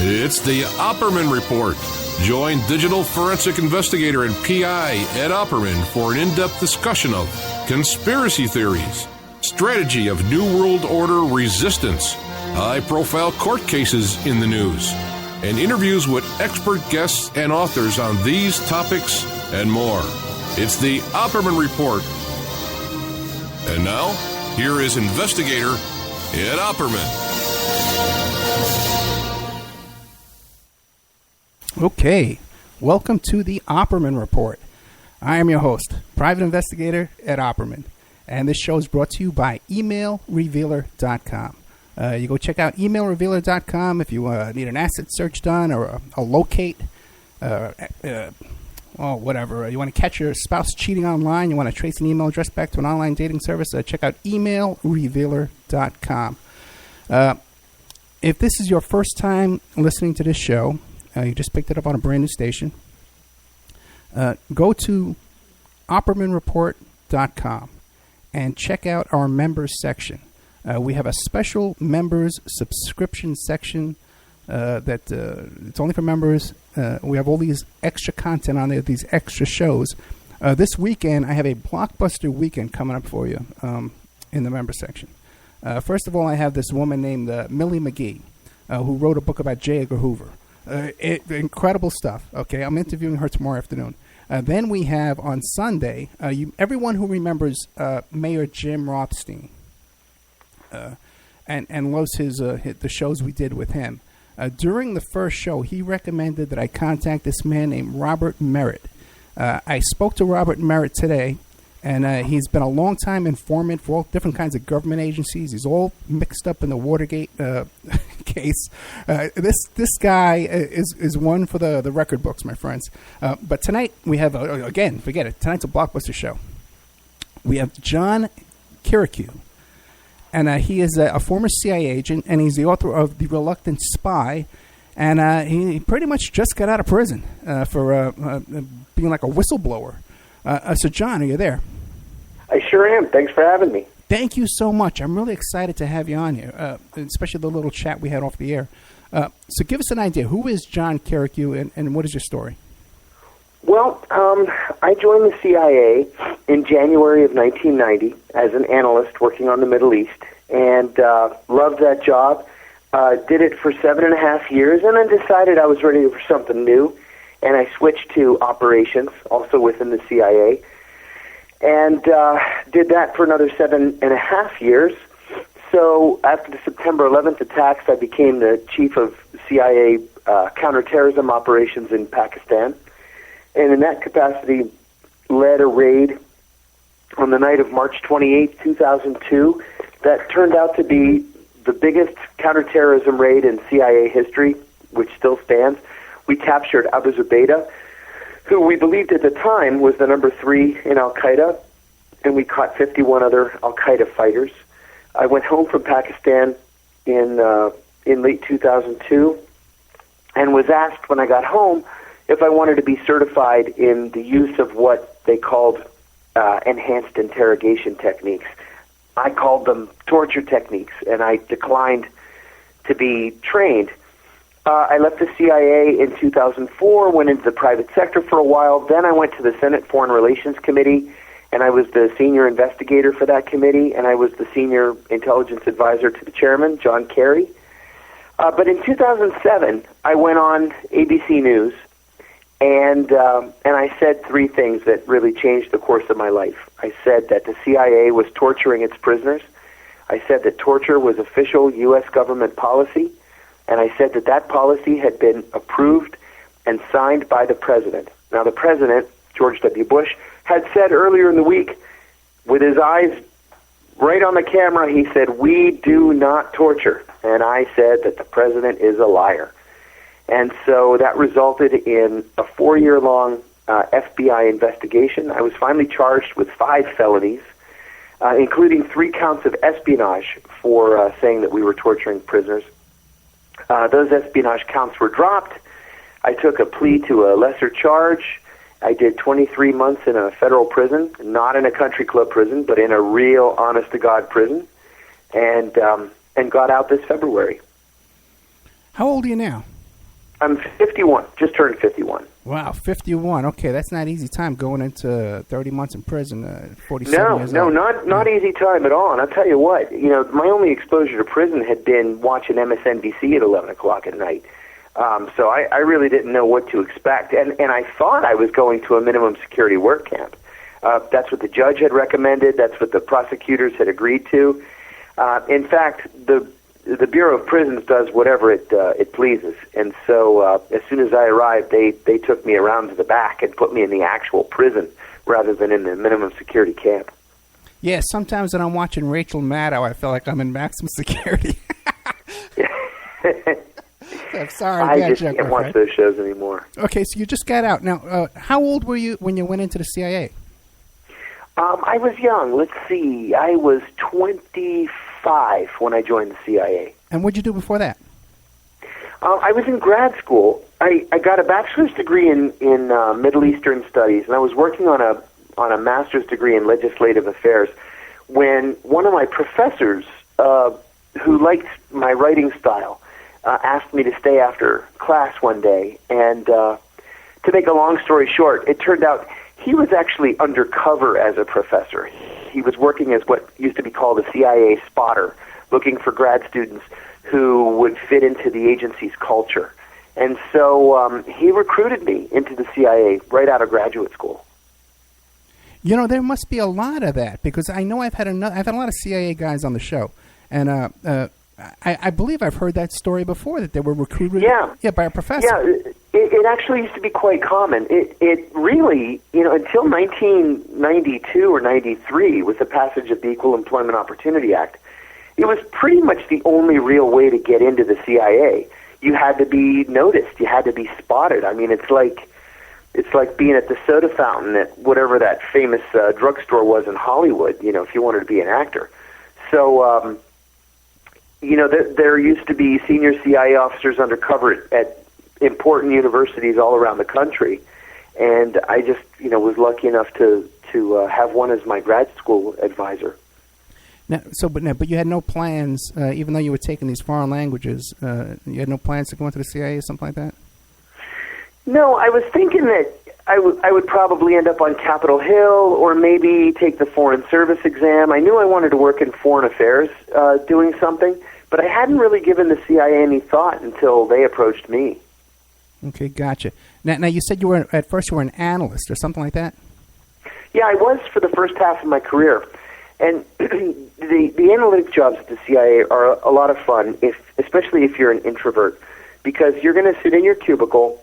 It's the Opperman Report. Join digital forensic investigator and PI Ed Opperman for an in-depth discussion of conspiracy theories, strategy of New World Order resistance, high-profile court cases in the news, and interviews with expert guests and authors on these topics and more. It's the Opperman Report. And now, here is investigator Ed Opperman. Okay, welcome to the Opperman Report. I am your host, private investigator Ed Opperman, and this show is brought to you by emailrevealer.com. You go check out emailrevealer.com if you need an asset search done or a locate, whatever. You want to catch your spouse cheating online, you want to trace an email address back to an online dating service, check out emailrevealer.com. If this is your first time listening to this show, you just picked it up on a brand new station, go to OppermanReport.com and check out our members section. We have a special members subscription section that it's only for members. We have all these extra content on there, these extra shows. This weekend, I have a blockbuster weekend coming up for you in the member section. First of all, I have this woman named Millie McGee, who wrote a book about J. Edgar Hoover. Incredible stuff. Okay, I'm interviewing her tomorrow afternoon. Then we have on Sunday, everyone who remembers Mayor Jim Rothstein and loves the shows we did with him. During the first show, he recommended that I contact this man named Robert Merritt. I spoke to Robert Merritt today, and he's been a long-time informant for all different kinds of government agencies. He's all mixed up in the Watergate case. This guy is one for the record books, my friends. But tonight we have, again, forget it. Tonight's a blockbuster show. We have John Kiriakou, and he is a former CIA agent, and he's the author of The Reluctant Spy. And he pretty much just got out of prison for being like a whistleblower. So, John, are you there? I sure am. Thanks for having me. Thank you so much. I'm really excited to have you on here, especially the little chat we had off the air. So give us an idea. Who is John Kiriakou, and what is your story? Well, I joined the CIA in January of 1990 as an analyst working on the Middle East, and loved that job. Did it for 7.5 years, and then decided I was ready for something new. And I switched to operations, also within the CIA, and did that for another 7.5 years. So after the September 11th attacks, I became the chief of CIA counterterrorism operations in Pakistan, and in that capacity led a raid on the night of March 28, 2002, that turned out to be the biggest counterterrorism raid in CIA history, which still stands. We captured Abu Zubaydah, who we believed at the time was the number 3 in al-Qaeda, and we caught 51 other al-Qaeda fighters. I went home from Pakistan in late 2002 and was asked when I got home if I wanted to be certified in the use of what they called enhanced interrogation techniques. I called them torture techniques, and I declined to be trained. I left the CIA in 2004, went into the private sector for a while. Then I went to the Senate Foreign Relations Committee, and I was the senior investigator for that committee, and I was the senior intelligence advisor to the chairman, John Kerry. But in 2007, I went on ABC News, and I said 3 things that really changed the course of my life. I said that the CIA was torturing its prisoners. I said that torture was official U.S. government policy. And I said that that policy had been approved and signed by the president. Now, the president, George W. Bush, had said earlier in the week, with his eyes right on the camera, he said, "We do not torture." And I said that the president is a liar. And so that resulted in a 4-year-long FBI investigation. I was finally charged with 5 felonies, including 3 counts of espionage for saying that we were torturing prisoners. Those espionage counts were dropped. I took a plea to a lesser charge. I did 23 months in a federal prison, not in a country club prison, but in a real, honest-to-God prison, and got out this February. How old are you now? I'm 51, just turned 51. Wow, 51. Okay, that's not easy time going into 30 months in prison, 47 years old. No, not easy time at all. And I'll tell you what, my only exposure to prison had been watching MSNBC at 11 o'clock at night. So I really didn't know what to expect. And I thought I was going to a minimum security work camp. That's what the judge had recommended. That's what the prosecutors had agreed to. In fact, the Bureau of Prisons does whatever it pleases. And so as soon as I arrived, they took me around to the back and put me in the actual prison rather than in the minimum security camp. Yeah, sometimes when I'm watching Rachel Maddow, I feel like I'm in maximum security. I'm sorry. I just can't watch those shows anymore. Okay, so you just got out. Now, how old were you when you went into the CIA? I was young. Let's see. I was 25 when I joined the CIA. And what did you do before that? I was in grad school. I got a bachelor's degree in Middle Eastern Studies, and I was working on a master's degree in legislative affairs when one of my professors, who liked my writing style, asked me to stay after class one day. And to make a long story short, it turned out he was actually undercover as a professor. He was working as what used to be called a CIA spotter, looking for grad students who would fit into the agency's culture. And so he recruited me into the CIA right out of graduate school. There must be a lot of that, because I know I've had a lot of CIA guys on the show, and I believe I've heard that story before, that they were recruited by a professor. Yeah, it actually used to be quite common. It really, until 1992 or 93, with the passage of the Equal Employment Opportunity Act, it was pretty much the only real way to get into the CIA. You had to be noticed. You had to be spotted. I mean, it's like being at the soda fountain at whatever that famous drugstore was in Hollywood, if you wanted to be an actor. So, there used to be senior CIA officers undercover at important universities all around the country, and I just, was lucky enough to have one as my grad school advisor. Now, but you had no plans, even though you were taking these foreign languages, you had no plans to go into the CIA or something like that? No, I was thinking that I would probably end up on Capitol Hill or maybe take the Foreign Service exam. I knew I wanted to work in foreign affairs doing something, but I hadn't really given the CIA any thought until they approached me. Okay, gotcha. Now you said at first you were an analyst or something like that? Yeah, I was for the first half of my career. And the analytic jobs at the CIA are a lot of fun, especially if you're an introvert, because you're going to sit in your cubicle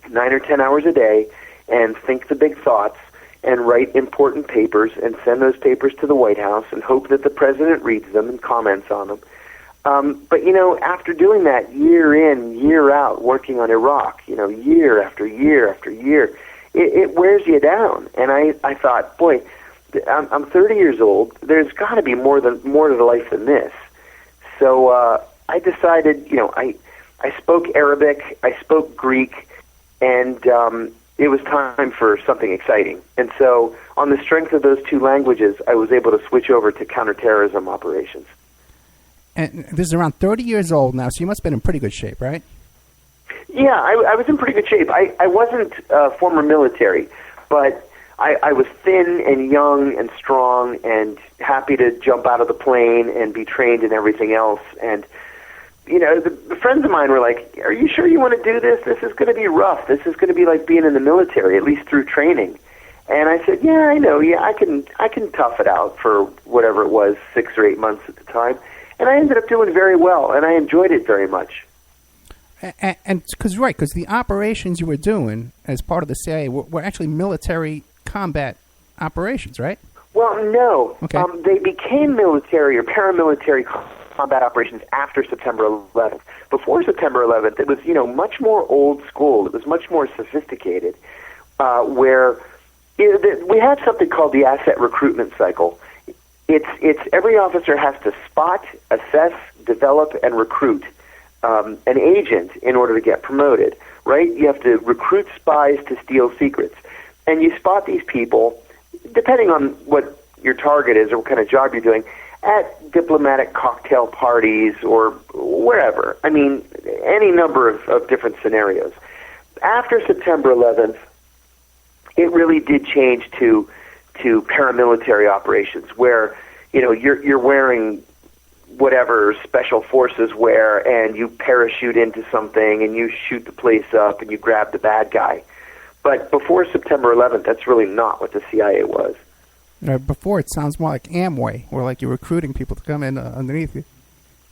9 or 10 hours a day and think the big thoughts and write important papers and send those papers to the White House and hope that the president reads them and comments on them. But, after doing that year in, year out, working on Iraq, year after year after year, it wears you down. And I thought, boy, I'm 30 years old. There's got to be more to the life than this. So I decided, I spoke Arabic, I spoke Greek, and it was time for something exciting. And so on the strength of those two languages, I was able to switch over to counterterrorism operations. And this is around 30 years old now, so you must have been in pretty good shape, right? Yeah, I was in pretty good shape. I wasn't former military, but I was thin and young and strong and happy to jump out of the plane and be trained in everything else. And, the friends of mine were like, "Are you sure you want to do this? This is going to be rough. This is going to be like being in the military, at least through training." And I said, "Yeah, I know. Yeah, I can tough it out for whatever it was, 6 or 8 months at the time." And I ended up doing very well, and I enjoyed it very much. And because the operations you were doing as part of the CIA were actually military combat operations, right? Well, no. Okay. They became military or paramilitary combat operations after September 11th. Before September 11th, it was, much more old school. It was much more sophisticated, where we had something called the asset recruitment cycle. It's every officer has to spot, assess, develop, and recruit an agent in order to get promoted, right? You have to recruit spies to steal secrets. And you spot these people, depending on what your target is or what kind of job you're doing, at diplomatic cocktail parties or wherever. I mean, any number of different scenarios. After September 11th, it really did change to paramilitary operations where, you're wearing whatever special forces wear, and you parachute into something, and you shoot the place up, and you grab the bad guy. But before September 11th, that's really not what the CIA was. Before, it sounds more like Amway, or like you're recruiting people to come in underneath you.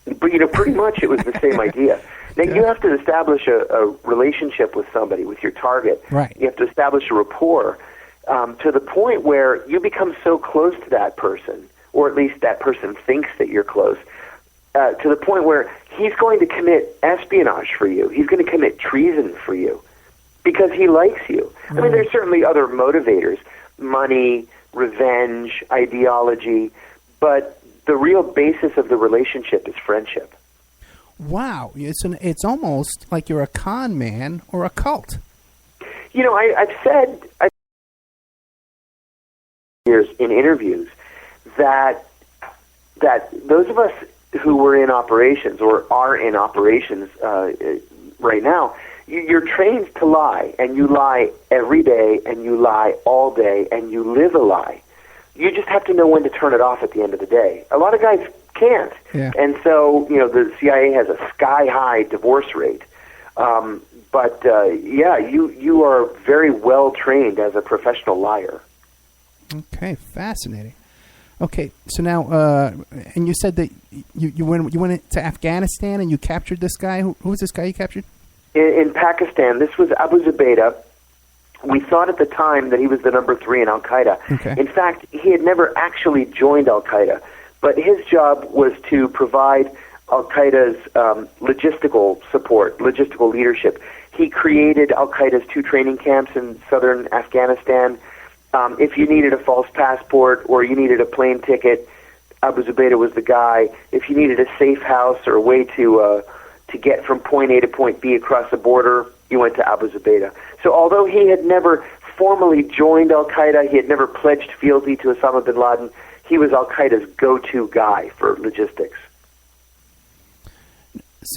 But, pretty much it was the same idea. Now, you have to establish a relationship with somebody, with your target. Right. You have to establish a rapport to the point where you become so close to that person, or at least that person thinks that you're close, to the point where he's going to commit espionage for you. He's going to commit treason for you because he likes you. I mean, there's certainly other motivators, money, revenge, ideology, but the real basis of the relationship is friendship. Wow. It's almost like you're a con man or a cult. I've said years in interviews that those of us who were in operations or are in operations right now, you're trained to lie, and you lie every day, and you lie all day, and you live a lie. You just have to know when to turn it off at the end of the day. A lot of guys can't. Yeah. And so, the CIA has a sky-high divorce rate. But you are very well trained as a professional liar. Okay, fascinating. Okay, so now, and you said that you went to Afghanistan and you captured this guy. Who was this guy you captured? In Pakistan, this was Abu Zubaydah. We thought at the time that he was the number 3 in al-Qaeda. Okay. In fact, he had never actually joined al-Qaeda, but his job was to provide al-Qaeda's logistical support, logistical leadership. He created al-Qaeda's 2 training camps in southern Afghanistan. If you needed a false passport or you needed a plane ticket, Abu Zubaydah was the guy. If you needed a safe house or a way to get from point A to point B across the border, you went to Abu Zubaydah. So although he had never formally joined al-Qaeda, he had never pledged fealty to Osama bin Laden, he was al-Qaeda's go-to guy for logistics.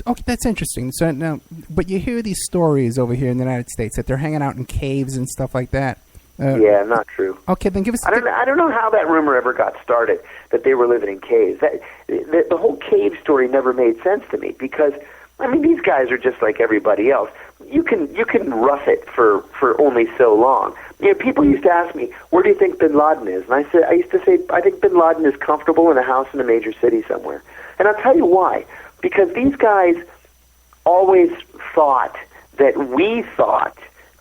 Okay, that's interesting. So now, but you hear these stories over here in the United States that they're hanging out in caves and stuff like that. Yeah, not true. Okay, then give us. I don't know how that rumor ever got started that they were living in caves. The whole cave story never made sense to me because, I mean, these guys are just like everybody else. You can rough it for only so long. People used to ask me, where do you think bin Laden is? And I used to say, I think bin Laden is comfortable in a house in a major city somewhere. And I'll tell you why. Because these guys always thought that we thought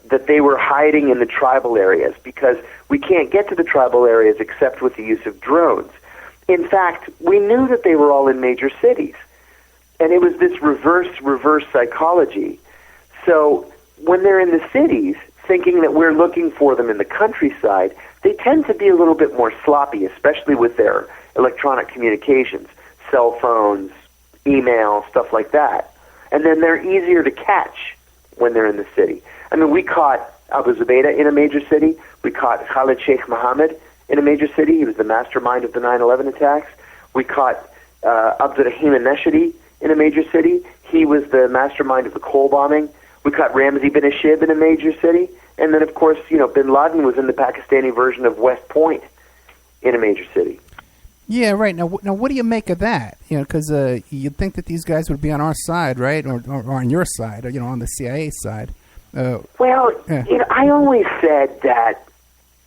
that they were hiding in the tribal areas because we can't get to the tribal areas except with the use of drones. In fact, we knew that they were all in major cities. And it was this reverse psychology. So when they're in the cities, thinking that we're looking for them in the countryside, they tend to be a little bit more sloppy, especially with their electronic communications, cell phones, email, stuff like that. And then they're easier to catch when they're in the city. I mean, we caught Abu Zubaydah in a major city. We caught Khalid Sheikh Mohammed in a major city. He was the mastermind of the 9/11 attacks. We caught Abdurrahim al-Nashidi in a major city. He was the mastermind of the Cole bombing. We caught Ramzi bin Ashib in a major city. And then, of course, bin Laden was in the Pakistani version of West Point in a major city. Yeah, right. Now, what do you make of that? Because you'd think that these guys would be on our side, right, or on your side, or on the CIA side. I always said that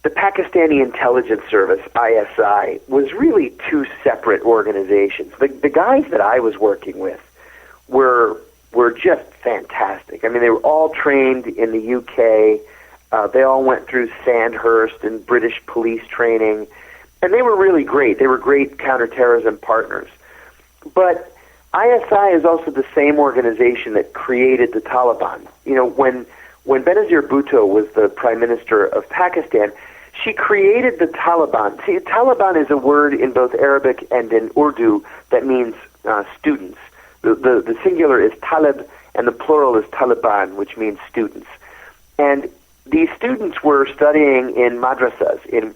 the Pakistani intelligence service, ISI, was really 2 separate organizations. The guys that I was working with were just fantastic. I mean, they were all trained in the UK. They all went through Sandhurst and British police training. And they were really great. They were great counterterrorism partners. But ISI is also the same organization that created the Taliban. When Benazir Bhutto was the prime minister of Pakistan, she created the Taliban. See, Taliban is a word in both Arabic and in Urdu that means students. The singular is talib, and the plural is Taliban, which means students. And these students were studying in madrasas, in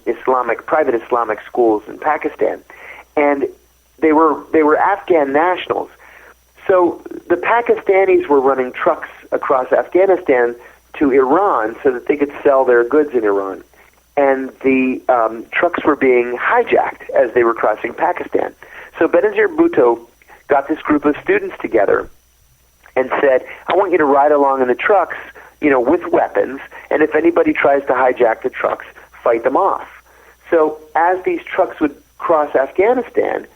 private Islamic schools in Pakistan, and they were Afghan nationals. So So the Pakistanis were running trucks across Afghanistan to Iran so that they could sell their goods in Iran. And the trucks were being hijacked as they were crossing Pakistan. So Benazir Bhutto got this group of students together and said, I want you to ride along in the trucks, with weapons, and if anybody tries to hijack the trucks, fight them off. So as these trucks would cross Afghanistan,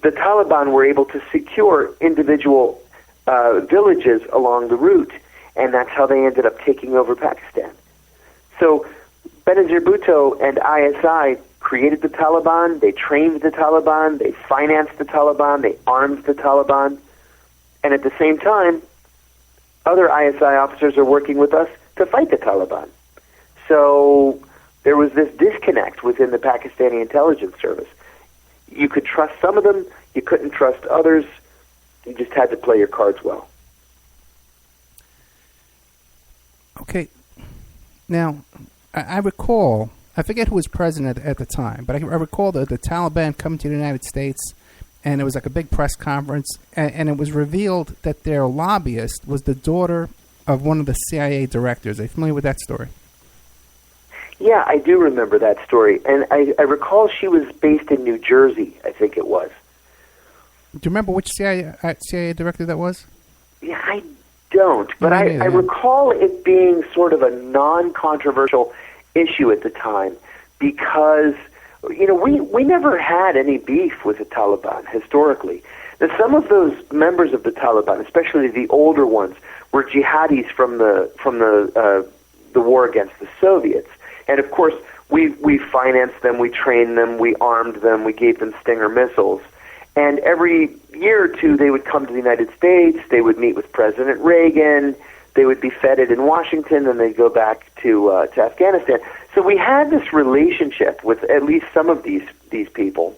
the Taliban were able to secure individual villages along the route, and that's how they ended up taking over Pakistan. So Benazir Bhutto and ISI created the Taliban, they trained the Taliban, they financed the Taliban, they armed the Taliban, and at the same time, other ISI officers are working with us to fight the Taliban. So there was this disconnect within the Pakistani intelligence service. You could trust some of them, you couldn't trust others, you just had to play your cards well. Okay. Now, I recall, I forget who was president at the time, but I recall the Taliban coming to the United States, and it was like a big press conference, and it was revealed that their lobbyist was the daughter of one of the CIA directors. Are you familiar with that story? Yeah, I do remember that story, and I recall she was based in New Jersey, I think it was. Do you remember which CIA director that was? Yeah, I don't, but I recall it being sort of a non-controversial issue at the time because, we never had any beef with the Taliban historically. Now, some of those members of the Taliban, especially the older ones, were jihadis from the war against the Soviets. And of course, we financed them, we trained them, we armed them, we gave them Stinger missiles. And every year or two, they would come to the United States, they would meet with President Reagan, they would be feted in Washington, and they'd go back to Afghanistan. So we had this relationship with at least some of these people.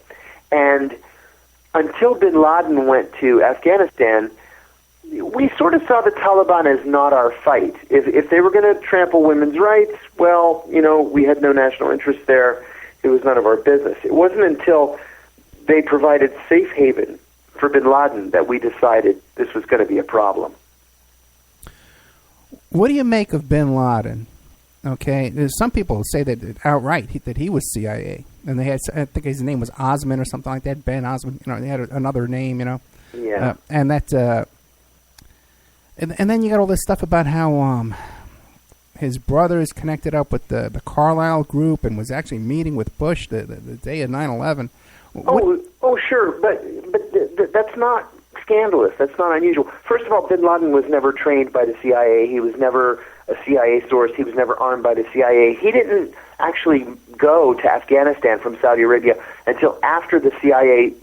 And until bin Laden went to Afghanistan, we sort of saw the Taliban as not our fight. If they were going to trample women's rights, well, we had no national interest there. It was none of our business. It wasn't until they provided safe haven for bin Laden that we decided this was going to be a problem. What do you make of bin Laden? Okay, there's some people say that outright that he was CIA, and they had, I think his name was Osman or something like that, Ben Osman. They had another name, Yeah. And that, and then you got all this stuff about how his brother is connected up with the Carlyle group and was actually meeting with Bush the day of 9/11. Oh, sure, but that's not scandalous. That's not unusual. First of all, bin Laden was never trained by the CIA. He was never a CIA source. He was never armed by the CIA. He didn't actually go to Afghanistan from Saudi Arabia until after the CIA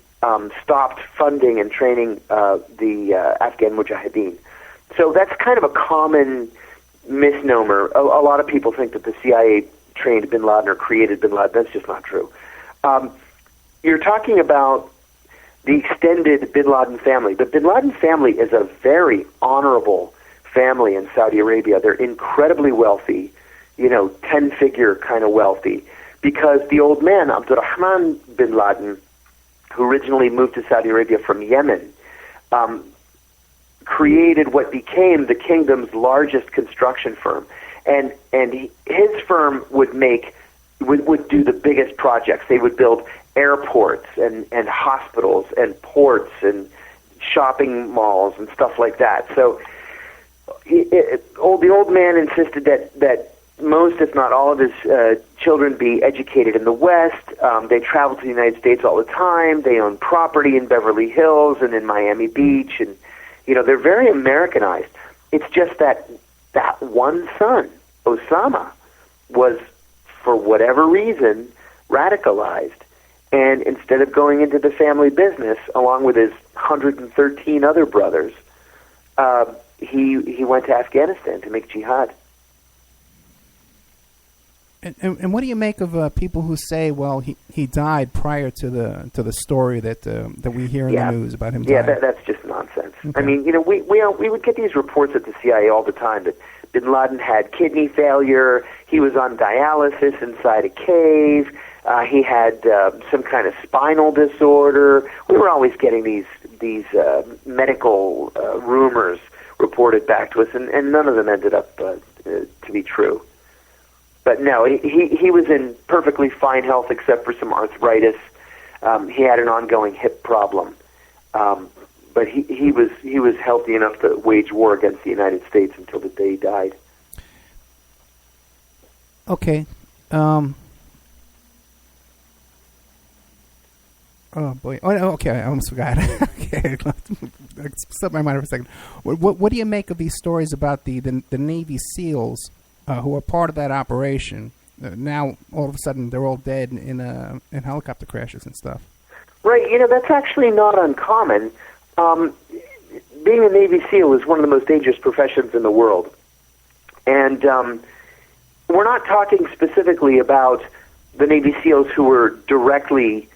stopped funding and training the Afghan Mujahideen. So that's kind of a common misnomer. A lot of people think that the CIA trained bin Laden or created bin Laden. That's just not true. You're talking about the extended bin Laden family. The bin Laden family is a very honorable family in Saudi Arabia. They're incredibly wealthy, 10-figure kind of wealthy, because the old man, Abdurrahman bin Laden, who originally moved to Saudi Arabia from Yemen, created what became the kingdom's largest construction firm. And his firm would do the biggest projects. They would build airports and hospitals and ports and shopping malls and stuff like that. So the old man insisted that most, if not all, of his children be educated in the West. They traveled to the United States all the time. They own property in Beverly Hills and in Miami Beach, and they're very Americanized. It's just that one son, Osama, was, for whatever reason, radicalized. And instead of going into the family business, along with his 113 other brothers, he went to Afghanistan to make jihad. And what do you make of people who say, well, he died prior to the story that we hear in the news about him dying? Yeah, that's just nonsense. Okay. I mean, we would get these reports at the CIA all the time that bin Laden had kidney failure, he was on dialysis inside a cave, He had some kind of spinal disorder. We were always getting these medical rumors reported back to us, and none of them ended up to be true. But no, he was in perfectly fine health except for some arthritis. He had an ongoing hip problem, but he was healthy enough to wage war against the United States until the day he died. Okay. Oh boy! Oh, okay. I almost forgot. Okay, slipped my mind for a second. What do you make of these stories about the Navy SEALs who are part of that operation? Now all of a sudden they're all dead in helicopter crashes and stuff. Right. That's actually not uncommon. Being a Navy SEAL is one of the most dangerous professions in the world, and we're not talking specifically about the Navy SEALs who were directly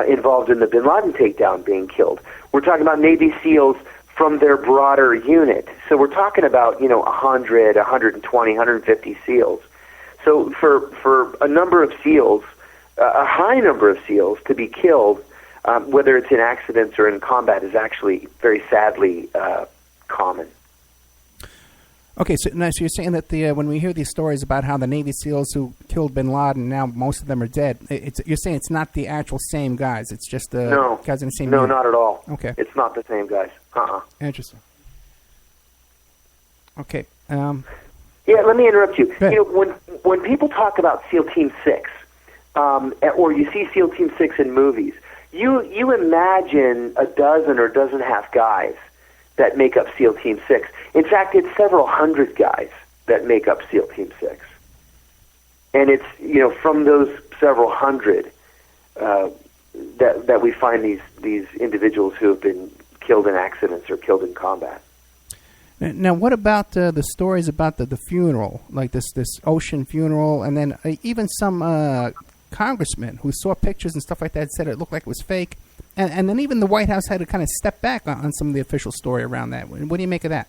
involved in the bin Laden takedown being killed. We're talking about Navy SEALs from their broader unit. So we're talking about, 100, 120, 150 SEALs. So for a number of SEALs, a high number of SEALs to be killed, whether it's in accidents or in combat, is actually very sadly common. Okay, so you're saying that when we hear these stories about how the Navy SEALs who killed bin Laden, now most of them are dead, you're saying it's not the actual same guys, it's just the guys in the same unit? No, not at all. Okay. It's not the same guys. Interesting. Okay. Yeah, let me interrupt you. Go ahead. When people talk about SEAL Team 6, or you see SEAL Team 6 in movies, you imagine a dozen or dozen and a half guys that make up SEAL Team 6. In fact, it's several hundred guys that make up SEAL Team 6. And it's, from those several hundred that we find these individuals who have been killed in accidents or killed in combat. Now, what about the stories about the funeral, like this ocean funeral, and then even some congressmen who saw pictures and stuff like that said it looked like it was fake? And then even the White House had to kind of step back on some of the official story around that. What do you make of that?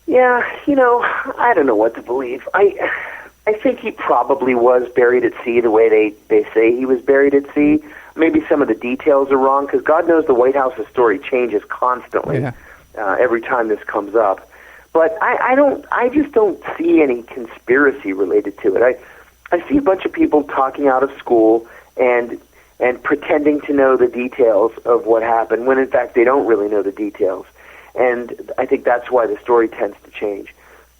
Yeah, I don't know what to believe. I think he probably was buried at sea the way they say he was buried at sea. Maybe some of the details are wrong, because God knows the White House's story changes constantly every time this comes up. But I just don't see any conspiracy related to it. I see a bunch of people talking out of school and pretending to know the details of what happened, when in fact they don't really know the details. And I think that's why the story tends to change.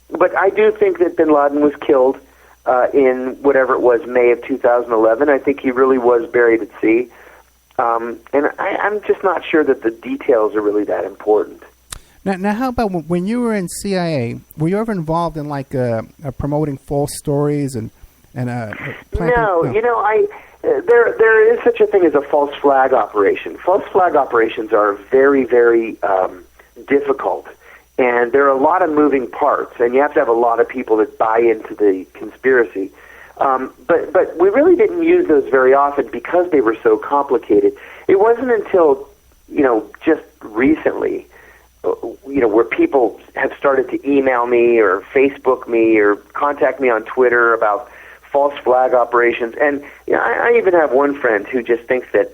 But I do think that bin Laden was killed in whatever it was, May of 2011. I think he really was buried at sea. And I'm just not sure that the details are really that important. Now, how about when you were in CIA, were you ever involved in promoting false stories and planting? No, there is such a thing as a false flag operation. False flag operations are very, very difficult, and there are a lot of moving parts, and you have to have a lot of people that buy into the conspiracy. But we really didn't use those very often because they were so complicated. It wasn't until just recently, where people have started to email me or Facebook me or contact me on Twitter about false flag operations. And I even have one friend who just thinks that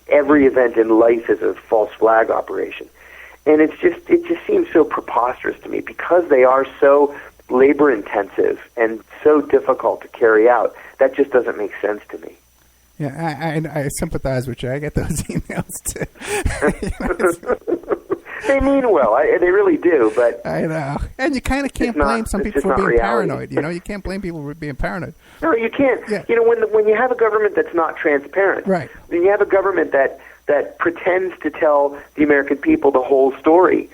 every event in life is a false flag operation. And it just seems so preposterous to me because they are so labor intensive and so difficult to carry out. That just doesn't make sense to me. Yeah, I sympathize with you. I get those emails too. They mean well. They really do, but I know. And you kind of can't blame some people for being reality. paranoid. You can't blame people for being paranoid. No, you can't. Yeah. When you have a government that's not transparent, right? When you have a government that pretends to tell the American people the whole story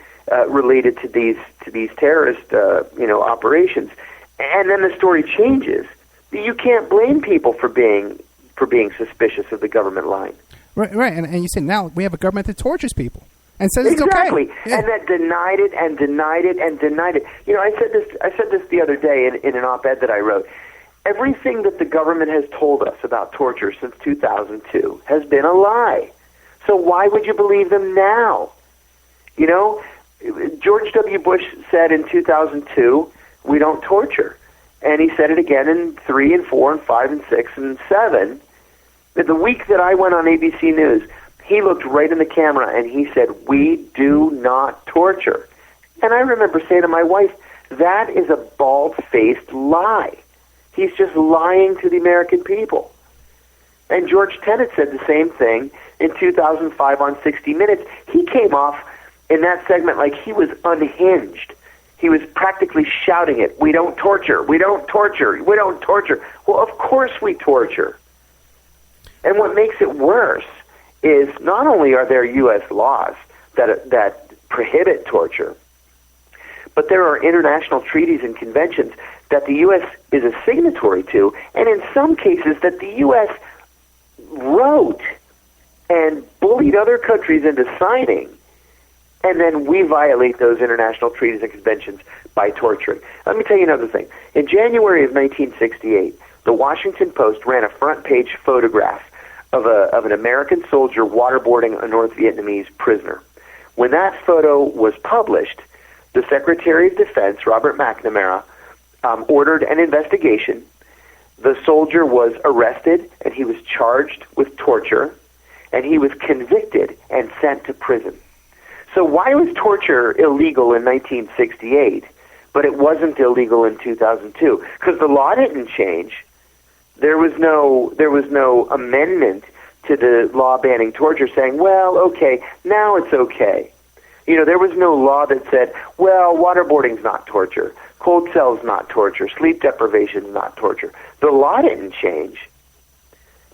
related to these terrorist operations, and then the story changes, you can't blame people for being suspicious of the government line. Right. And you say now we have a government that tortures people. And says it's exactly, okay. Yeah. And that denied it and denied it and denied it. I said this the other day in an op-ed that I wrote. Everything that the government has told us about torture since 2002 has been a lie. So why would you believe them now? George W. Bush said in 2002, we don't torture. And he said it again in 3 and 4 and 5 and 6 and 7. The week that I went on ABC News, he looked right in the camera and he said, "We do not torture." And I remember saying to my wife, that is a bald-faced lie. He's just lying to the American people. And George Tenet said the same thing in 2005 on 60 Minutes. He came off in that segment like he was unhinged. He was practically shouting it, "We don't torture, we don't torture, we don't torture." Well, of course we torture. And what makes it worse is not only are there U.S. laws that prohibit torture, but there are international treaties and conventions that the U.S. is a signatory to, and in some cases that the U.S. wrote and bullied other countries into signing, and then we violate those international treaties and conventions by torturing. Let me tell you another thing. In January of 1968, the Washington Post ran a front-page photograph of an American soldier waterboarding a North Vietnamese prisoner. When that photo was published, the Secretary of Defense, Robert McNamara, ordered an investigation. The soldier was arrested, and he was charged with torture, and he was convicted and sent to prison. So why was torture illegal in 1968, but it wasn't illegal in 2002? Because the law didn't change. There was no amendment to the law banning torture saying, well, okay, now it's okay. You know, there was no law that said, well, waterboarding's not torture, cold cell's not torture, sleep deprivation's not torture. The law didn't change.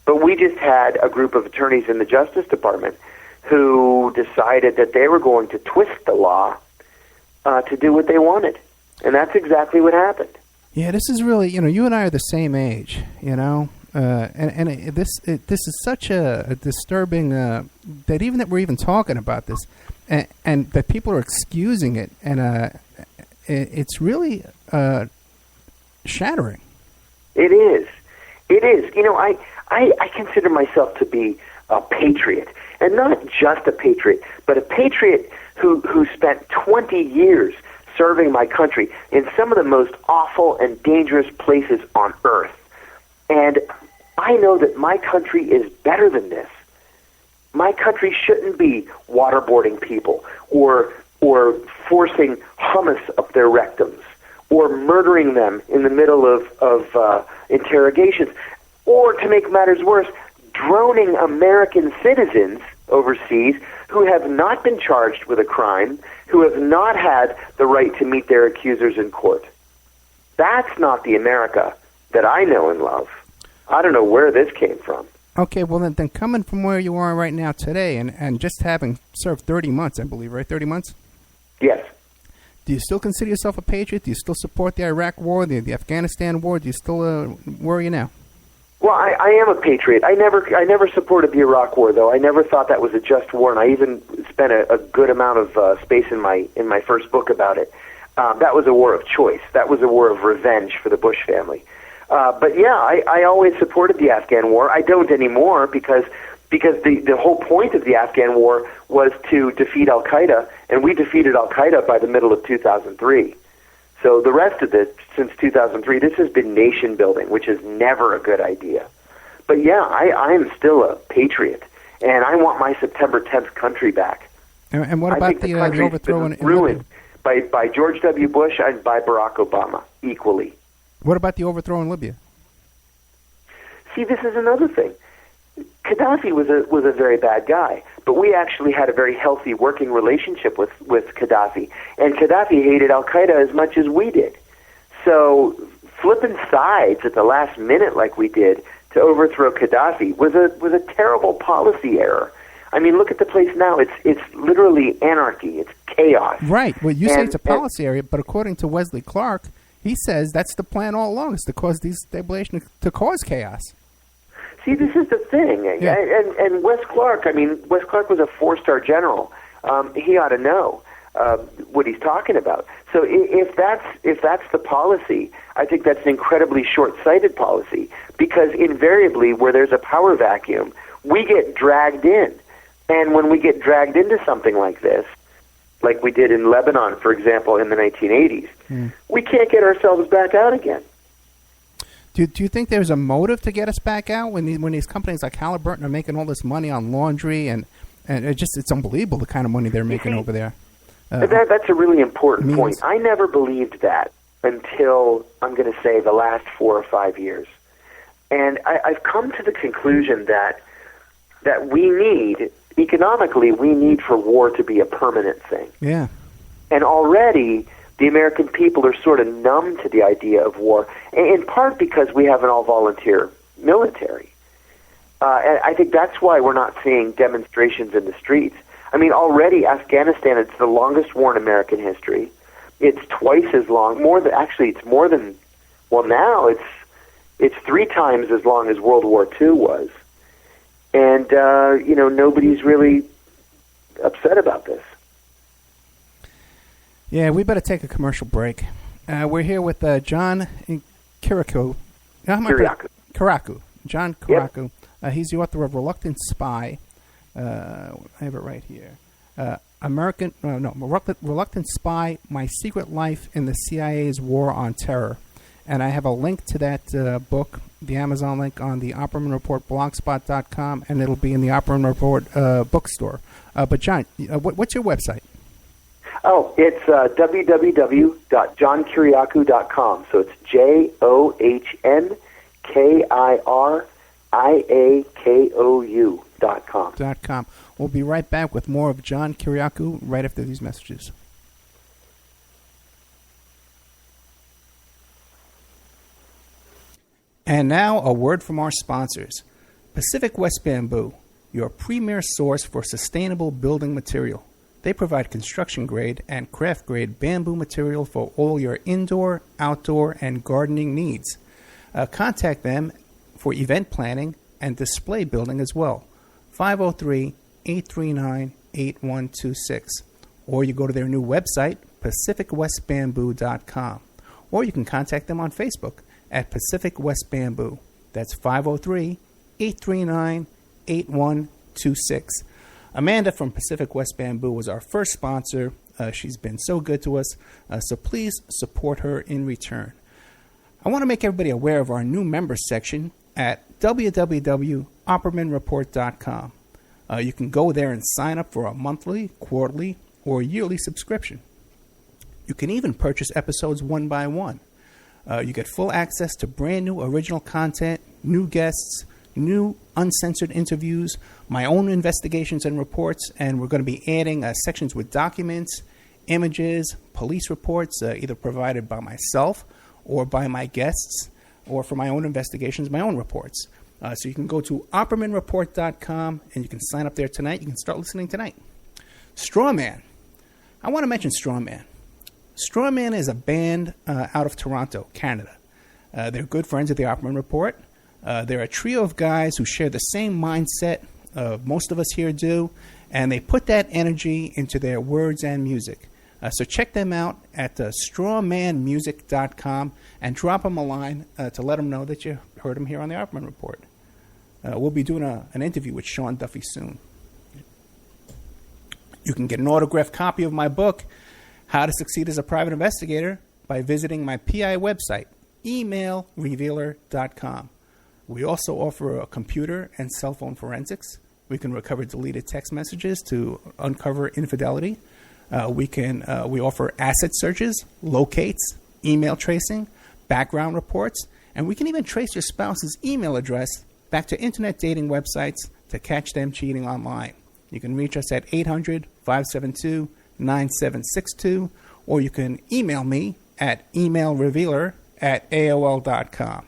But we just had a group of attorneys in the Justice Department who decided that they were going to twist the law to do what they wanted. And that's exactly what happened. Yeah, this is really, you and I are the same age, and this is such a disturbing, that even that we're even talking about this, and that people are excusing it, and it's really shattering. It is. I consider myself to be a patriot, and not just a patriot, but a patriot who spent 20 years serving my country in some of the most awful and dangerous places on earth. And I know that my country is better than this. My country shouldn't be waterboarding people or forcing hummus up their rectums or murdering them in the middle of interrogations, or, to make matters worse, droning American citizens overseas who have not been charged with a crime, who have not had the right to meet their accusers in court. That's not the America that I know and love. I don't know where this came from. Okay, well, then coming from where you are right now today and just having served 30 months, I believe, right? 30 months? Yes. Do you still consider yourself a patriot? Do you still support the Iraq War, the Afghanistan War? Do you still, where are you now? Well, I am a patriot. I never supported the Iraq War, though. I never thought that was a just war, and I even spent a good amount of space in my first book about it. That was a war of choice. That was a war of revenge for the Bush family. But yeah, I always supported the Afghan War. I don't anymore because the whole point of the Afghan War was to defeat al-Qaeda, and we defeated al-Qaeda by the middle of 2003. So the rest of this, since 2003, this has been nation building, which is never a good idea. But yeah, I am still a patriot, and I want my September 10th country back. And what about the overthrow in ruined by George W. Bush and by Barack Obama equally. What about the overthrow in Libya? See, this is another thing. Gaddafi was a very bad guy, but we actually had a very healthy working relationship with Gaddafi, and Gaddafi hated al-Qaeda as much as we did. So flipping sides at the last minute like we did to overthrow Gaddafi was a terrible policy error. I mean, look at the place now. It's literally anarchy. It's chaos. Right. Well, you say it's a policy area, but according to Wesley Clark, he says that's the plan all along, is to cause destabilization, to cause chaos. See, this is the thing. Yeah. And Wes Clark was a 4-star general. He ought to know what he's talking about. So if that's the policy, I think that's an incredibly short-sighted policy, because invariably where there's a power vacuum, we get dragged in. And when we get dragged into something like this, like we did in Lebanon, for example, in the 1980s, we can't get ourselves back out again. Do you think there's a motive to get us back out when these companies like Halliburton are making all this money on laundry and it's unbelievable the kind of money they're making over there. That's a really important point. I never believed that until, I'm going to say, the last 4 or 5 years. And I've come to the conclusion that we need, economically, we need for war to be a permanent thing. Yeah. And already the American people are sort of numb to the idea of war, in part because we have an all-volunteer military. And I think that's why we're not seeing demonstrations in the streets. I mean, already Afghanistan, it's the longest war in American history. It's twice as long, it's more than, well, now it's 3 times as long as World War II was. And, nobody's really upset about this. Yeah, we better take a commercial break. We're here with John Kiriakou. Kiriakou. John Kiriakou. Yep. He's the author of Reluctant Spy. I have it right here. Reluctant Spy, My Secret Life in the CIA's War on Terror. And I have a link to that book, the Amazon link, on the Opperman Report blogspot.com, and it'll be in the Opperman Report bookstore. But John, what's your website? Oh, it's www.johnkiriakou.com. So it's JOHNKIRIAKOU.com. We'll be right back with more of John Kiriakou right after these messages. And now a word from our sponsors. Pacific West Bamboo, your premier source for sustainable building material. They provide construction-grade and craft-grade bamboo material for all your indoor, outdoor, and gardening needs. Contact them for event planning and display building as well. 503-839-8126. Or you go to their new website, pacificwestbamboo.com. Or you can contact them on Facebook at Pacific West Bamboo. That's 503-839-8126. Amanda from Pacific West Bamboo was our first sponsor. She's been so good to us, so please support her in return. I want to make everybody aware of our new members section at www.oppermanreport.com. You can go there and sign up for a monthly, quarterly, or yearly subscription. You can even purchase episodes one by one. You get full access to brand new original content, new guests, new uncensored interviews, my own investigations and reports, and we're going to be adding sections with documents, images, police reports, either provided by myself or by my guests, or for my own investigations, my own reports. So you can go to oppermanreport.com and you can sign up there tonight. You can start listening tonight. Strawman. I want to mention Strawman. Strawman is a band out of Toronto, Canada. They're good friends of the Opperman Report. They're a trio of guys who share the same mindset most of us here do, and they put that energy into their words and music. So check them out at strawmanmusic.com and drop them a line to let them know that you heard them here on the Opperman Report. We'll be doing an interview with Sean Duffy soon. You can get an autographed copy of my book, How to Succeed as a Private Investigator, by visiting my PI website, emailrevealer.com. We also offer a computer and cell phone forensics. We can recover deleted text messages to uncover infidelity. We offer asset searches, locates, email tracing, background reports, and we can even trace your spouse's email address back to internet dating websites to catch them cheating online. You can reach us at 800-572-9762, or you can email me at emailrevealer@aol.com.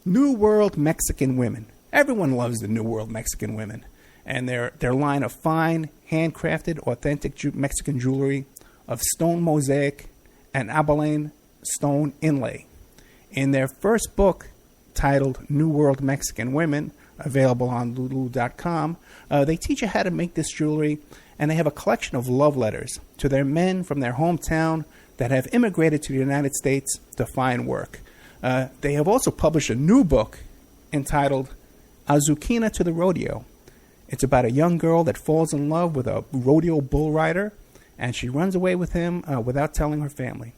New World Mexican Women. Everyone loves the New World Mexican Women, and their line of fine, handcrafted, authentic Mexican jewelry of stone mosaic and abalone stone inlay. In their first book, titled New World Mexican Women, available on lulu.com, they teach you how to make this jewelry, and they have a collection of love letters to their men from their hometown that have immigrated to the United States to find work. They have also published a new book entitled Azuquina to the Rodeo. It's about a young girl that falls in love with a rodeo bull rider, and she runs away with him without telling her family.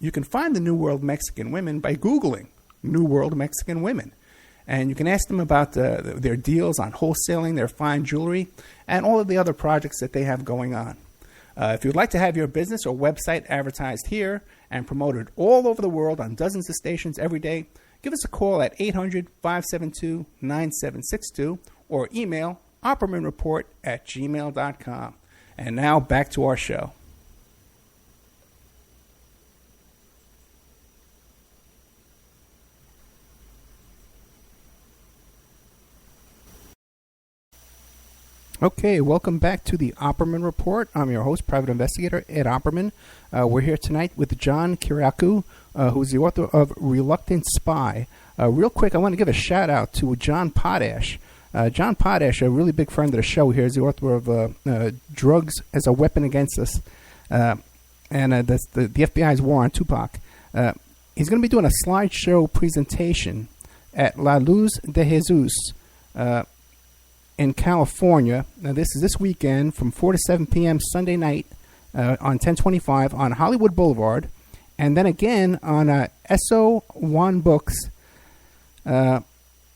You can find the New World Mexican Women by Googling New World Mexican Women. And you can ask them about their deals on wholesaling, their fine jewelry, and all of the other projects that they have going on. If you'd like to have your business or website advertised here and promoted all over the world on dozens of stations every day, give us a call at 800-572-9762 or email oppermanreport@gmail.com. And now back to our show. Okay, welcome back to the Opperman Report. I'm your host, Private Investigator Ed Opperman. We're here tonight with John Kiriakou, who's the author of Reluctant Spy. Real quick, I want to give a shout out to John Potash. John Potash, a really big friend of the show here, is the author of Drugs as a Weapon Against Us, and that's the FBI's war on Tupac. He's going to be doing a slideshow presentation at La Luz de Jesus in California. Now, this is this weekend from 4 to 7 p.m. Sunday night on 1025 on Hollywood Boulevard, and then again on SO1 Books on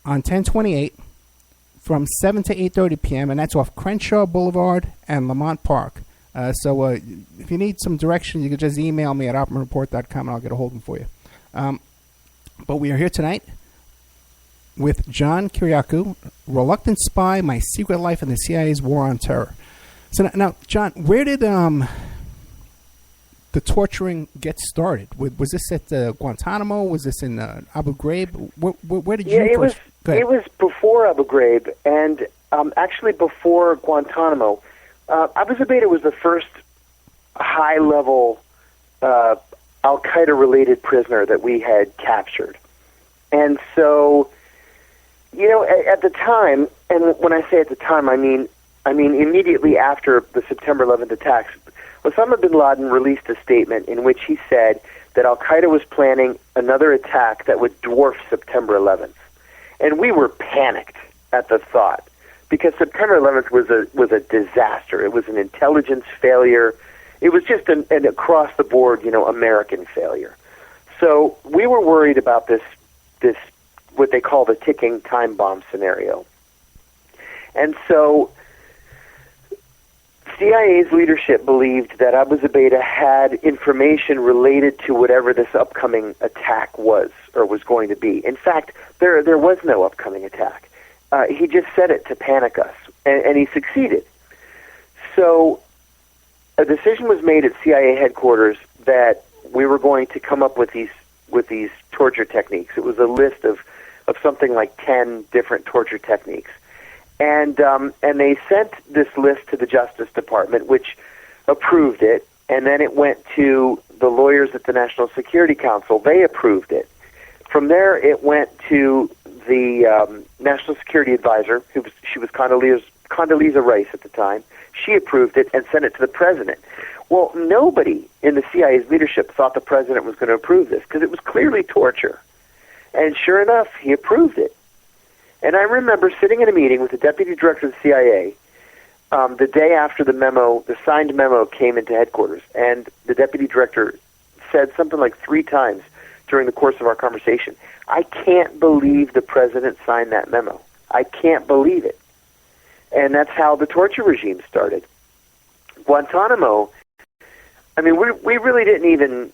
1028 from 7 to 8:30 p.m., and that's off Crenshaw Boulevard and Lamont Park. So if you need some direction, you can just email me at oppermanreport.com and I'll get a hold of them for you. But we are here tonight with John Kiriakou, Reluctant Spy, My Secret Life in the CIA's War on Terror. So now, John, where did the torturing get started? Was this at Guantanamo? Was this in Abu Ghraib? Where did you first... It was before Abu Ghraib, and actually before Guantanamo. Abu Zubaydah was the first high-level al-Qaeda-related prisoner that we had captured. And so, at the time, and when I say at the time, I mean immediately after the September 11th attacks, Osama bin Laden released a statement in which he said that al-Qaeda was planning another attack that would dwarf September 11th. And we were panicked at the thought, because September 11th was a disaster. It was an intelligence failure. It was just an across-the-board, American failure. So we were worried about this what they call the ticking time bomb scenario. And so CIA's leadership believed that Abu Zubaydah had information related to whatever this upcoming attack was or was going to be. In fact, there was no upcoming attack. He just said it to panic us, and he succeeded. So a decision was made at CIA headquarters that we were going to come up with these torture techniques. It was a list of something like 10 different torture techniques. And they sent this list to the Justice Department, which approved it, and then it went to the lawyers at the National Security Council. They approved it. From there, it went to the National Security Advisor, she was Condoleezza Rice at the time. She approved it and sent it to the President. Well, nobody in the CIA's leadership thought the President was going to approve this, because it was clearly torture. And sure enough, he approved it. And I remember sitting in a meeting with the Deputy Director of the CIA the day after the signed memo came into headquarters, and the Deputy Director said something like 3 times during the course of our conversation, "I can't believe the President signed that memo. I can't believe it." And that's how the torture regime started. Guantanamo, we really didn't even...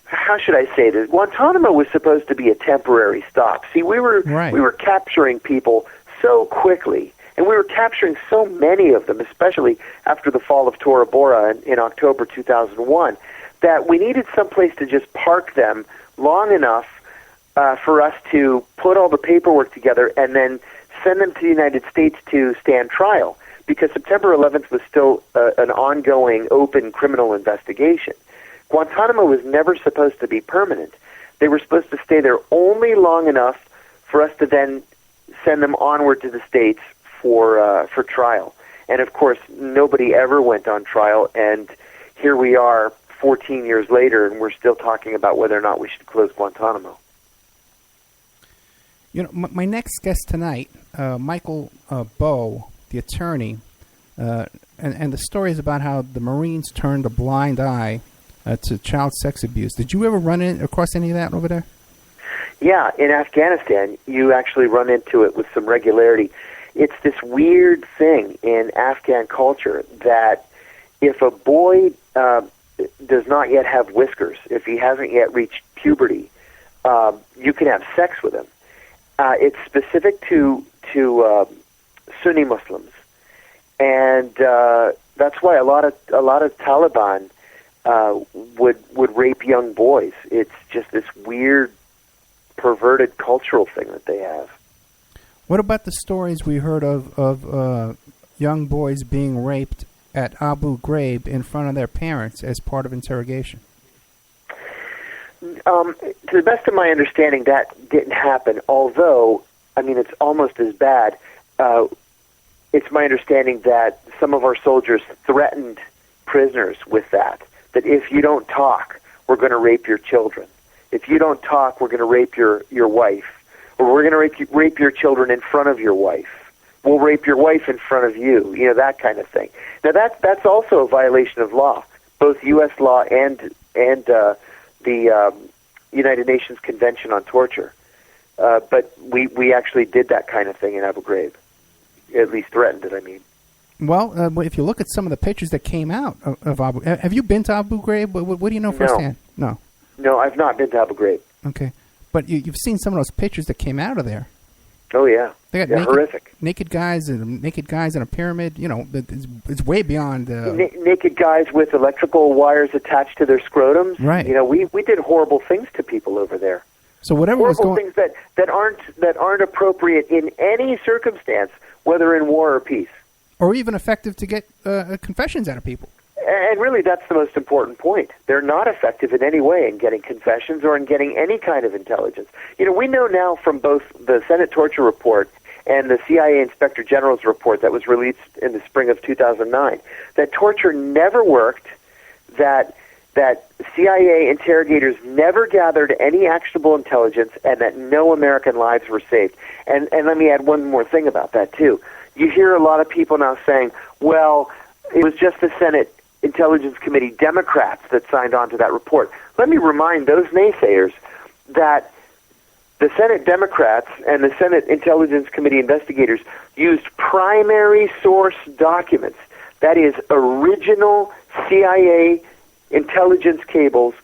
How should I say this? Guantanamo was supposed to be a temporary stop. See, we were capturing people so quickly, and we were capturing so many of them, especially after the fall of Tora Bora in October 2001, that we needed someplace to just park them long enough for us to put all the paperwork together and then send them to the United States to stand trial, because September 11th was still an ongoing, open criminal investigation. Guantanamo was never supposed to be permanent. They were supposed to stay there only long enough for us to then send them onward to the States for trial. And of course, nobody ever went on trial, and here we are 14 years later, and we're still talking about whether or not we should close Guantanamo. My next guest tonight, Michael Bowe, the attorney, and the story is about how the Marines turned a blind eye to child sex abuse. Did you ever run across any of that over there? Yeah, in Afghanistan, you actually run into it with some regularity. It's this weird thing in Afghan culture that if a boy does not yet have whiskers, if he hasn't yet reached puberty, you can have sex with him. It's specific to Sunni Muslims, and that's why a lot of Taliban would rape young boys. It's just this weird, perverted cultural thing that they have. What about the stories we heard of young boys being raped at Abu Ghraib in front of their parents as part of interrogation? To the best of my understanding, that didn't happen, although, I mean, it's almost as bad. It's my understanding that some of our soldiers threatened prisoners with that if you don't talk, we're going to rape your children. If you don't talk, we're going to rape your wife. Or we're going to rape your children in front of your wife. We'll rape your wife in front of you, that kind of thing. Now, that's also a violation of law, both U.S. law and the United Nations Convention on Torture. But we actually did that kind of thing in Abu Ghraib. At least threatened it, I mean. Well, if you look at some of the pictures that came out of Abu... Have you been to Abu Ghraib? What do you know firsthand? No. No, I've not been to Abu Ghraib. Okay. But you've seen some of those pictures that came out of there. Oh, yeah. They got horrific. Naked guys in a pyramid. It's way beyond... naked guys with electrical wires attached to their scrotums. Right. We did horrible things to people over there. So whatever horrible was going... things that aren't appropriate in any circumstance, whether in war or peace. Or even effective to get confessions out of people. And really, that's the most important point. They're not effective in any way in getting confessions or in getting any kind of intelligence. We know now from both the Senate Torture Report and the CIA Inspector General's report that was released in the spring of 2009 that torture never worked, that CIA interrogators never gathered any actionable intelligence, and that no American lives were saved. And let me add one more thing about that, too. You hear a lot of people now saying, well, it was just the Senate Intelligence Committee Democrats that signed on to that report. Let me remind those naysayers that the Senate Democrats and the Senate Intelligence Committee investigators used primary source documents, that is, original CIA intelligence cables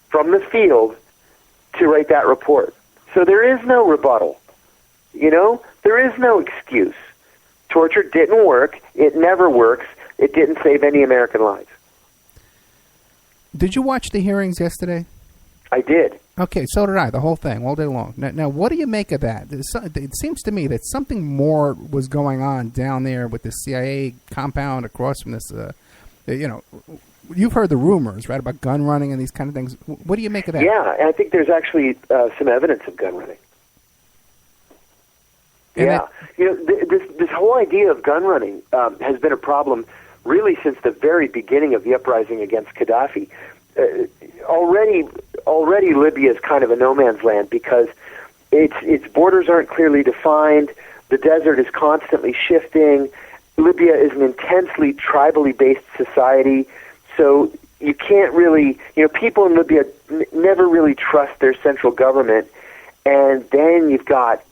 from the field to write that report. So there is no rebuttal. There is no excuse. Torture didn't work. It never works. It didn't save any American lives. Did you watch the hearings yesterday? I did. Okay, so did I, the whole thing, all day long. Now what do you make of that? It seems to me that something more was going on down there with the CIA compound across from this, you've heard the rumors, right, about gun running and these kind of things. What do you make of that? Yeah, and I think there's actually some evidence of gun running. And this whole idea of gun running has been a problem really since the very beginning of the uprising against Gaddafi. Already Libya is kind of a no man's land because its borders aren't clearly defined. The desert is constantly shifting. Libya is an intensely tribally based society, so you can't really, people in Libya never really trust their central government, and then you've got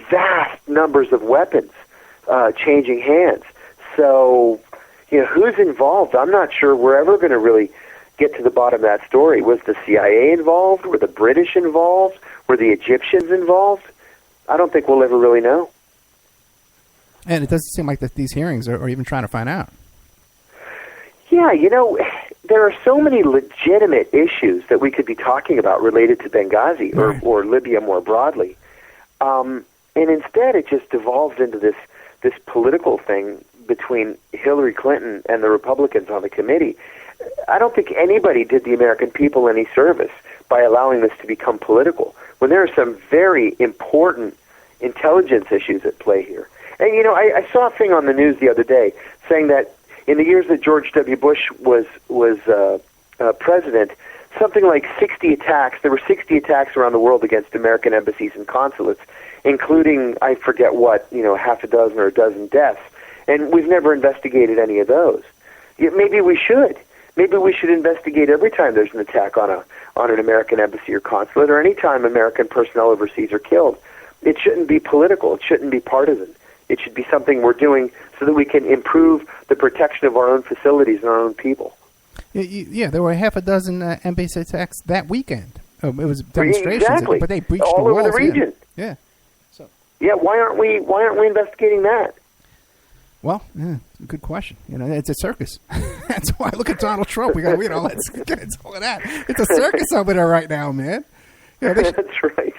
vast numbers of weapons changing hands. So, who's involved? I'm not sure we're ever going to really get to the bottom of that story. Was the CIA involved? Were the British involved? Were the Egyptians involved? I don't think we'll ever really know. And it doesn't seem like that these hearings are even trying to find out. Yeah, there are so many legitimate issues that we could be talking about related to Benghazi or Libya more broadly. And instead it just devolves into this political thing between Hillary Clinton and the Republicans on the committee. I don't think anybody did the American people any service by allowing this to become political, when there are some very important intelligence issues at play here. And, I saw a thing on the news the other day saying that in the years that George W. Bush was president, something like 60 attacks, there were 60 attacks around the world against American embassies and consulates, including, I forget what, half a dozen or a dozen deaths. And we've never investigated any of those. Maybe we should. maybe we should investigate every time there's an attack on an American embassy or consulate, or any time American personnel overseas are killed. It shouldn't be political. It shouldn't be partisan. It should be something we're doing so that we can improve the protection of our own facilities and our own people. Yeah, there were half a dozen embassy attacks that weekend. It was demonstrations, exactly. But they breached all the over walls. the region. Yeah. Yeah, why aren't we investigating that? Well, good question. It's a circus. That's why. Look at Donald Trump. Let's get into all of that. It's a circus over there right now, man. That's right.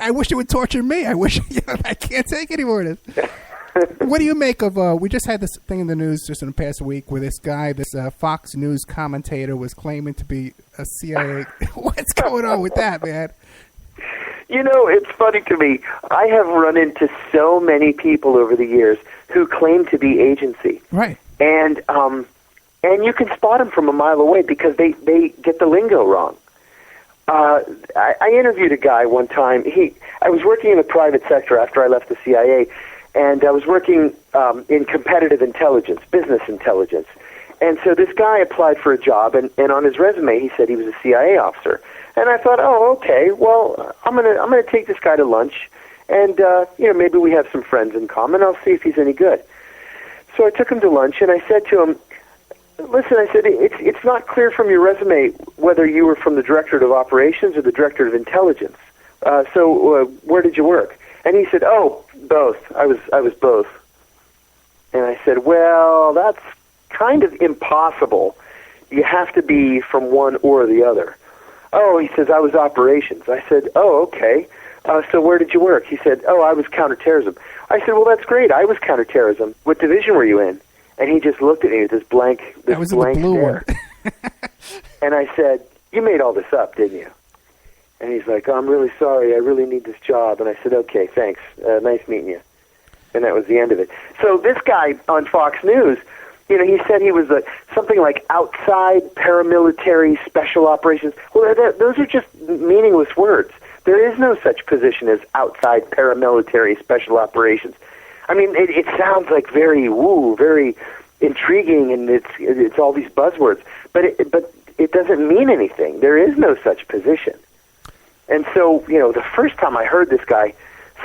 I wish it would torture me. I wish. I can't take any more of this. What do you make of? We just had this thing in the news just in the past week where this guy, this Fox News commentator, was claiming to be a CIA. What's going on with that, man? It's funny to me. I have run into so many people over the years who claim to be agency. Right. And you can spot them from a mile away because they get the lingo wrong. I interviewed a guy one time. I was working in the private sector after I left the CIA, and I was working in competitive intelligence, business intelligence. And so this guy applied for a job, and on his resume he said he was a CIA officer. And I thought, oh, okay, well, I'm gonna take this guy to lunch, and maybe we have some friends in common. I'll see if he's any good. So I took him to lunch, and I said to him, listen, I said, it's not clear from your resume whether you were from the Directorate of Operations or the Directorate of Intelligence. So where did you work? And he said, oh, both. I was both. And I said, well, that's kind of impossible. You have to be from one or the other. Oh, he says, I was operations. I said, oh, okay. So where did you work? He said, oh, I was counterterrorism. I said, well, that's great. I was counterterrorism. What division were you in? And he just looked at me with this blank that was blank the blue stare. One. And I said, you made all this up, didn't you? And he's like, oh, I'm really sorry. I really need this job. And I said, okay, thanks. Nice meeting you. And that was the end of it. So this guy on Fox News, he said he was something like outside paramilitary special operations. Well, those are just meaningless words. There is no such position as outside paramilitary special operations. I mean, it sounds like very intriguing, and it's all these buzzwords, but it doesn't mean anything. There is no such position. And so, the first time I heard this guy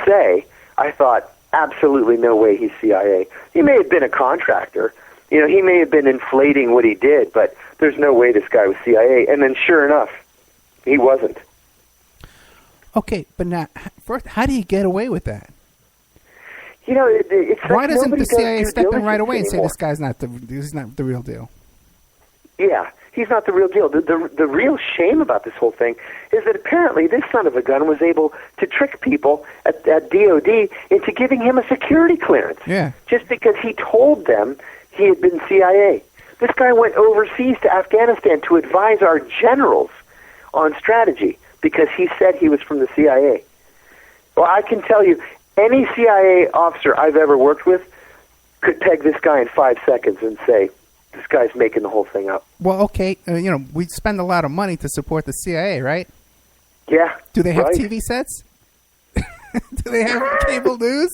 say, I thought, absolutely no way he's CIA. He may have been a contractor. He may have been inflating what he did, but there's no way this guy was CIA. And then sure enough, he wasn't. Okay, but now, first, how do you get away with that? It's why like doesn't the CIA step in right away and say anymore. this guy's not the real deal? Yeah, he's not the real deal. The real shame about this whole thing is that apparently this son of a gun was able to trick people at DOD into giving him a security clearance. Yeah. Just because he told them he had been CIA. This guy went overseas to Afghanistan to advise our generals on strategy because he said he was from the CIA. Well, I can tell you, any CIA officer I've ever worked with could peg this guy in 5 seconds and say, this guy's making the whole thing up. Well, okay, we spend a lot of money to support the CIA, right? Yeah. Do they have right. TV sets? Do they have cable news?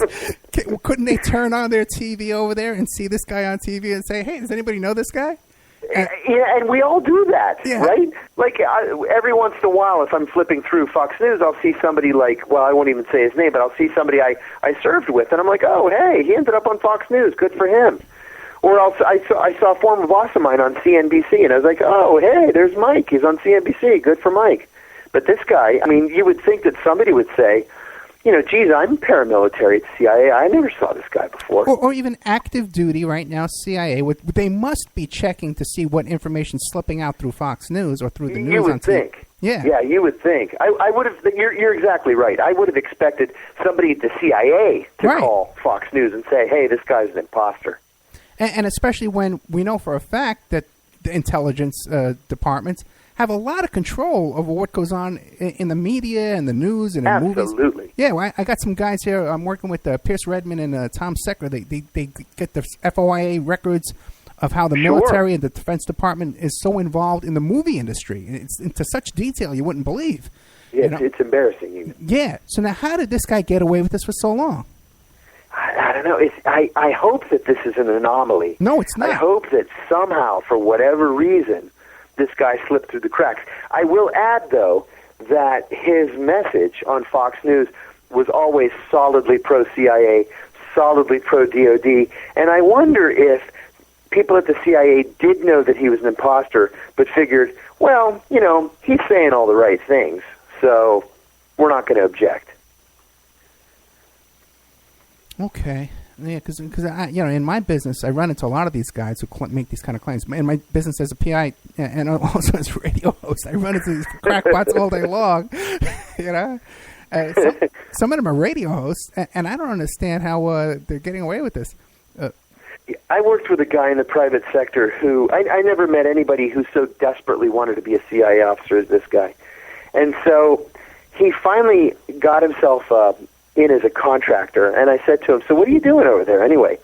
Couldn't they turn on their TV over there and see this guy on TV and say, hey, does anybody know this guy? Yeah, and we all do that, yeah. right? Like, every once in a while, if I'm flipping through Fox News, I'll see somebody like, well, I won't even say his name, but I'll see somebody I served with, and I'm like, oh, hey, he ended up on Fox News. Good for him. Or I saw a former boss of mine on CNBC, and I was like, oh, hey, there's Mike. He's on CNBC. Good for Mike. But this guy, I mean, you would think that somebody would say, geez, I'm paramilitary at the CIA. I never saw this guy before. Or even active duty right now, CIA. They must be checking to see what information's slipping out through Fox News or through the news. You would on TV. think. Yeah, you would think. I would have. You're exactly right. I would have expected somebody at the CIA to right. call Fox News and say, "Hey, this guy's an imposter." And especially when we know for a fact that the intelligence departments have a lot of control over what goes on in the media and the news and in movies. Absolutely. Yeah, well, I got some guys here. I'm working with Pierce Redmond and Tom Secker. They get the FOIA records of how the military and the Defense Department is so involved in the movie industry. It's into such detail you wouldn't believe. Yeah, it's embarrassing. Even. Yeah. So now how did this guy get away with this for so long? I don't know. I hope that this is an anomaly. No, it's not. I hope that somehow, for whatever reason, this guy slipped through the cracks. I will add, though, that his message on Fox News was always solidly pro-CIA, solidly pro-DOD, and I wonder if people at the CIA did know that he was an imposter, but figured, well, you know, he's saying all the right things, so we're not going to object. Okay. Yeah, because you know, in my business, I run into a lot of these guys who make these kind of claims. In my business as a PI and also as a radio host, I run into these crackpots all day long. You know, some of them are radio hosts, and I don't understand how they're getting away with this. I worked with a guy in the private sector who I never met anybody who so desperately wanted to be a CIA officer as this guy, and so he finally got himself in as a contractor, and I said to him, "So what are you doing over there anyway?"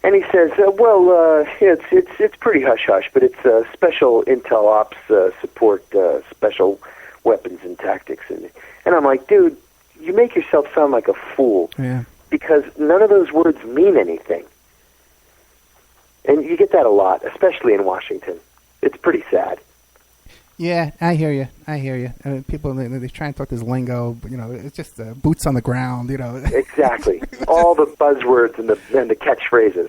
And he says, it's pretty hush-hush, but it's special intel ops support, special weapons and tactics. And I'm like, dude, you make yourself sound like a fool, because none of those words mean anything. And you get that a lot, especially in Washington. It's pretty sad. Yeah, I hear you. People, they try and talk this lingo, but, you know, it's just boots on the ground, you know. Exactly. All the buzzwords and the catchphrases.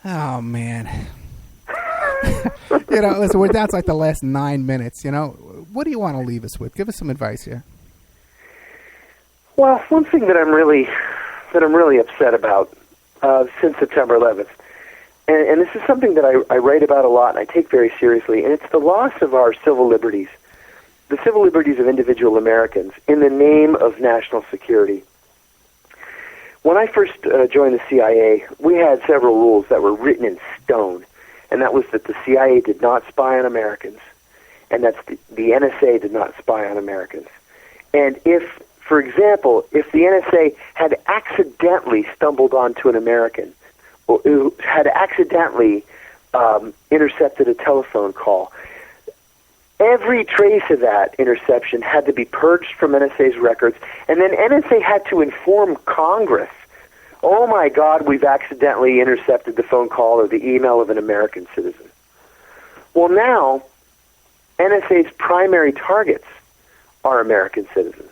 Oh, man. You know, listen, we're down to like the last 9 minutes, you know. What do you want to leave us with? Give us some advice here. Well, one thing that I'm really upset about since September 11th, and this is something that I write about a lot and I take very seriously, and it's the loss of our civil liberties, the civil liberties of individual Americans in the name of national security. When I first joined the CIA, we had several rules that were written in stone, and that was that the CIA did not spy on Americans, and that the NSA did not spy on Americans. And if, for example, if the NSA had accidentally stumbled onto an American, who had accidentally intercepted a telephone call, every trace of that interception had to be purged from NSA's records, and then NSA had to inform Congress, oh my God, we've accidentally intercepted the phone call or the email of an American citizen. Well, now, NSA's primary targets are American citizens.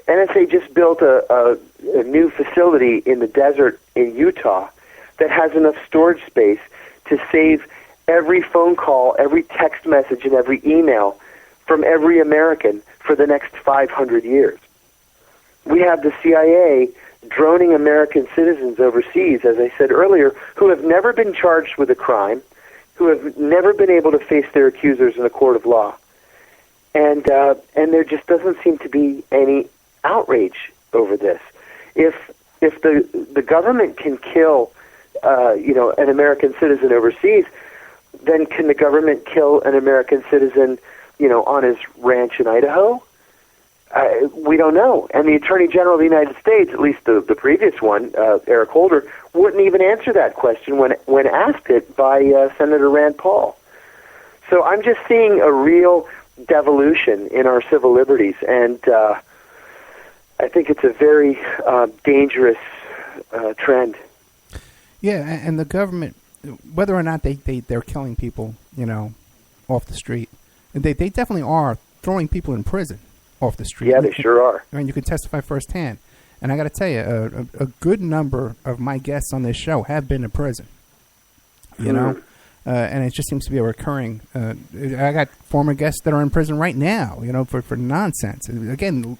NSA just built a new facility in the desert in Utah that has enough storage space to save every phone call, every text message, and every email from every American for the next 500 years. We have the CIA droning American citizens overseas, as I said earlier, who have never been charged with a crime, who have never been able to face their accusers in a court of law. And there just doesn't seem to be any outrage over this. If the government can kill an American citizen overseas, then can the government kill an American citizen, on his ranch in Idaho? We don't know. And the Attorney General of the United States, at least the previous one, Eric Holder, wouldn't even answer that question when asked it by Senator Rand Paul. So I'm just seeing a real devolution in our civil liberties, and I think it's a very dangerous trend. Yeah, and the government, whether or not they're killing people, off the street, they definitely are throwing people in prison off the street. Yeah, they sure are. I mean, you can testify firsthand. And I got to tell you, a good number of my guests on this show have been in prison. And it just seems to be a recurring. I got former guests that are in prison right now, for nonsense. Again,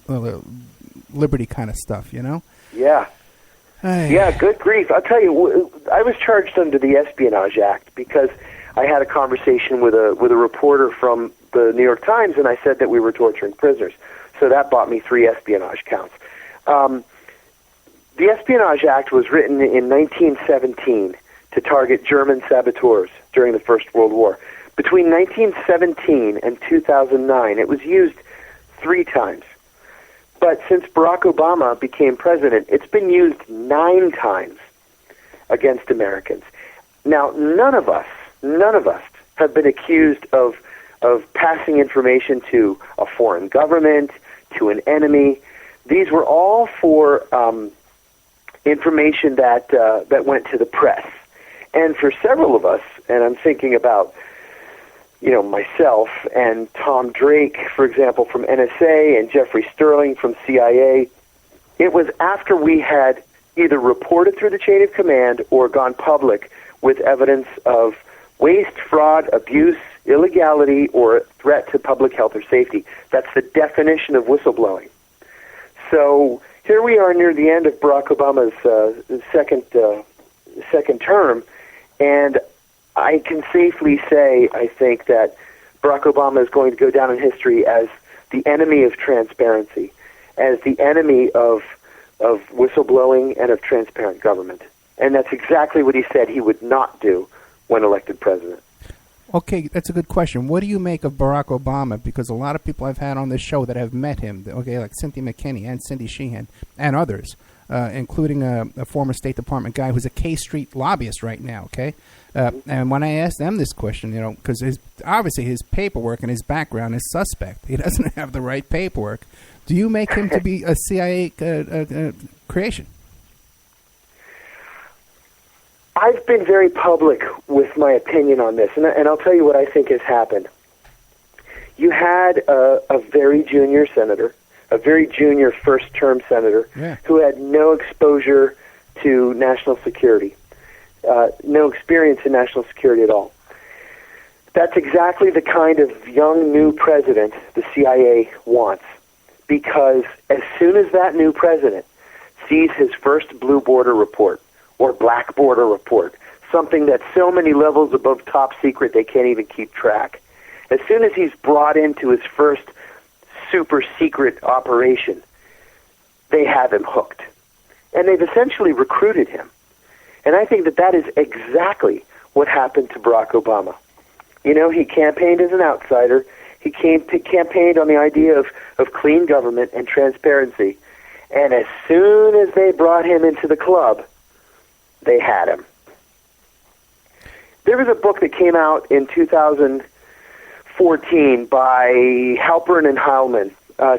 liberty kind of stuff, Yeah. Yeah, good grief. I'll tell you, I was charged under the Espionage Act because I had a conversation with a reporter from the New York Times, and I said that we were torturing prisoners. So that bought me 3 espionage counts. The Espionage Act was written in 1917 to target German saboteurs during the First World War. Between 1917 and 2009, it was used 3 times. But since Barack Obama became president, it's been used 9 times against Americans. Now, none of us have been accused of passing information to a foreign government, to an enemy. These were all for information that went to the press. And for several of us, and I'm thinking about myself and Tom Drake, for example, from NSA, and Jeffrey Sterling from CIA. It was after we had either reported through the chain of command or gone public with evidence of waste, fraud, abuse, illegality, or a threat to public health or safety. That's the definition of whistleblowing. So here we are near the end of Barack Obama's second term, and I can safely say, I think, that Barack Obama is going to go down in history as the enemy of transparency, as the enemy of whistleblowing and of transparent government. And that's exactly what he said he would not do when elected president. Okay, that's a good question. What do you make of Barack Obama? Because a lot of people I've had on this show that have met him, okay, like Cynthia McKinney and Cindy Sheehan and others, including a former State Department guy who's a K Street lobbyist right now, okay? And when I asked them this question, because obviously his paperwork and his background is suspect. He doesn't have the right paperwork. Do you make him to be a CIA creation? I've been very public with my opinion on this, and I'll tell you what I think has happened. You had a very junior senator, a very junior first-term senator, who had no exposure to national security, no experience in national security at all. That's exactly the kind of young, new president the CIA wants, because as soon as that new president sees his first blue border report, or black border report, something that's so many levels above top secret they can't even keep track. As soon as he's brought into his first super secret operation, they have him hooked. And they've essentially recruited him. And I think that is exactly what happened to Barack Obama. He campaigned as an outsider. He campaigned on the idea of clean government and transparency. And as soon as they brought him into the club, they had him. There was a book that came out in 2014 by Halpern and Heilman,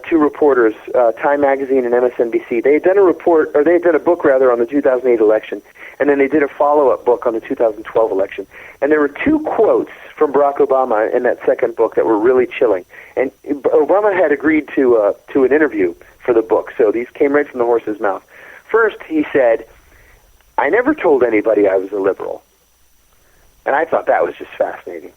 two reporters, Time Magazine and MSNBC. They had done a book on the 2008 election, and then they did a follow-up book on the 2012 election. And there were two quotes from Barack Obama in that second book that were really chilling. And Obama had agreed to an interview for the book, so these came right from the horse's mouth. First, he said, "I never told anybody I was a liberal." And I thought that was just fascinating.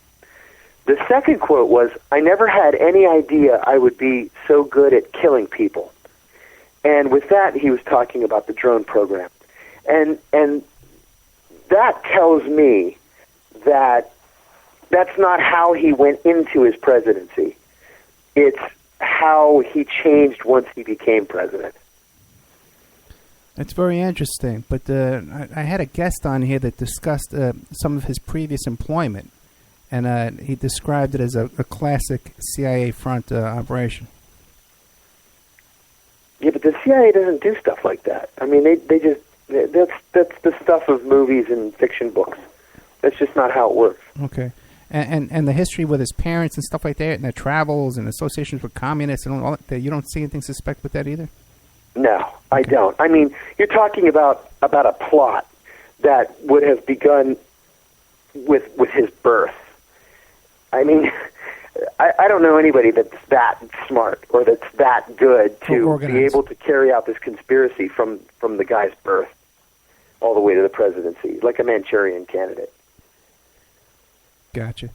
The second quote was, "I never had any idea I would be so good at killing people." And with that, he was talking about the drone program. And that tells me that that's not how he went into his presidency. It's how he changed once he became president. It's very interesting, but I had a guest on here that discussed some of his previous employment, and he described it as a classic CIA front operation. Yeah, but the CIA doesn't do stuff like that. I mean, that's the stuff of movies and fiction books. That's just not how it works. Okay, and the history with his parents and stuff like that, and their travels and associations with communists and all that, you don't see anything suspect with that either? No, I don't. I mean, you're talking about a plot that would have begun with his birth. I mean, I don't know anybody that's that smart or that's that good to be able to carry out this conspiracy from the guy's birth all the way to the presidency, like a Manchurian candidate. Gotcha.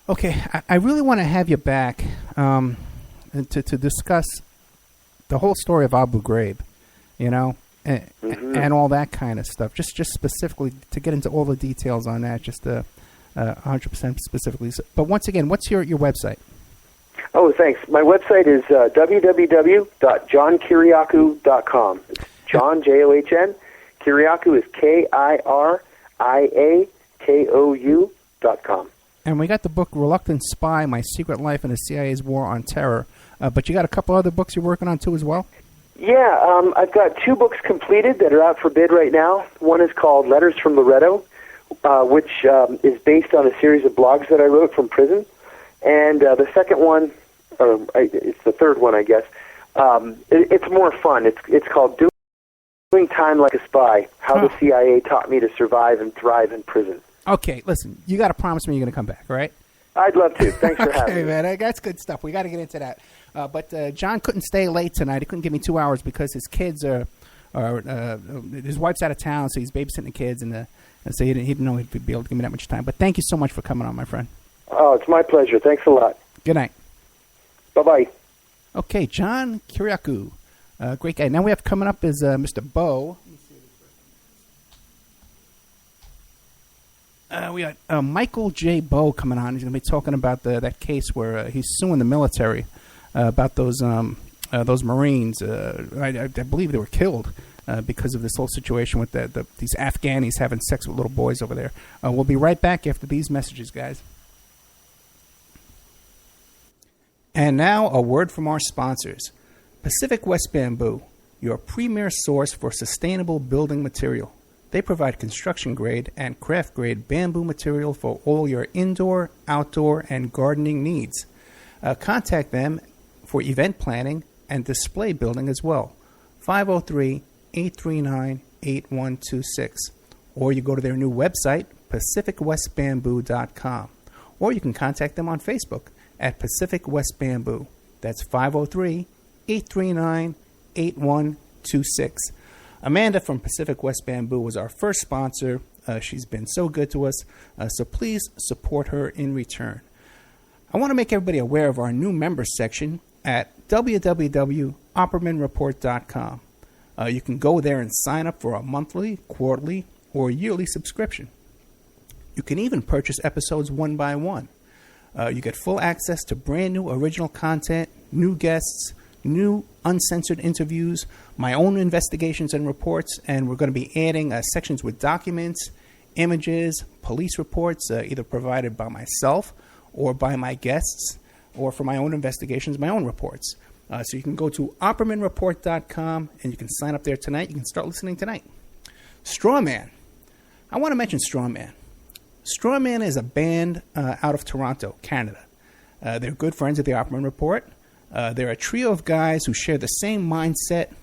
Okay, I really want to have you back to discuss the whole story of Abu Ghraib, and all that kind of stuff. Just specifically to get into all the details on that, just 100% specifically. But once again, what's your website? Oh, thanks. My website is www.johnkiriakou.com. It's John, John. Kiriakou is KIRIAKOU.com. And we got the book Reluctant Spy, My Secret Life in the CIA's War on Terror. But you got a couple other books you're working on too as well? Yeah, I've got two books completed that are out for bid right now. One is called Letters from Loretto, which is based on a series of blogs that I wrote from prison. And the second one, it's the third one, I guess, it's more fun. It's called Doing Time Like a Spy, How the CIA Taught Me to Survive and Thrive in Prison. Okay, listen, you got to promise me you're going to come back, all right? I'd love to. Thanks for having me. Man, that's good stuff. We got to get into that. But John couldn't stay late tonight. He couldn't give me 2 hours because his kids his wife's out of town, so he's babysitting the kids, and so he didn't know he'd be able to give me that much time. But thank you so much for coming on, my friend. Oh, it's my pleasure. Thanks a lot. Good night. Bye-bye. Okay, John Kiriakou. Great guy. Now we have coming up is Mr. Bowe. We got Michael J. Bowe coming on. He's going to be talking about that case where he's suing the military about those Marines. I believe they were killed because of this whole situation with these Afghanis having sex with little boys over there. We'll be right back after these messages, guys. And now a word from our sponsors. Pacific West Bamboo, your premier source for sustainable building material. They provide construction-grade and craft-grade bamboo material for all your indoor, outdoor, and gardening needs. Contact them for event planning and display building as well. 503-839-8126. Or you go to their new website, pacificwestbamboo.com. Or you can contact them on Facebook at Pacific West Bamboo. That's 503-839-8126. Amanda from Pacific West Bamboo was our first sponsor. She's been so good to us, so please support her in return. I want to make everybody aware of our new members section at www.oppermanreport.com. You can go there and sign up for a monthly, quarterly, or yearly subscription. You can even purchase episodes one by one. You get full access to brand new original content, new guests, new uncensored interviews, my own investigations and reports, and we're going to be adding sections with documents, images, police reports, either provided by myself or by my guests, or for my own investigations, my own reports. So you can go to oppermanreport.com and you can sign up there tonight. You can start listening tonight. Strawman. I want to mention Strawman. Strawman is a band out of Toronto, Canada. They're good friends of the Opperman Report. They're a trio of guys who share the same mindset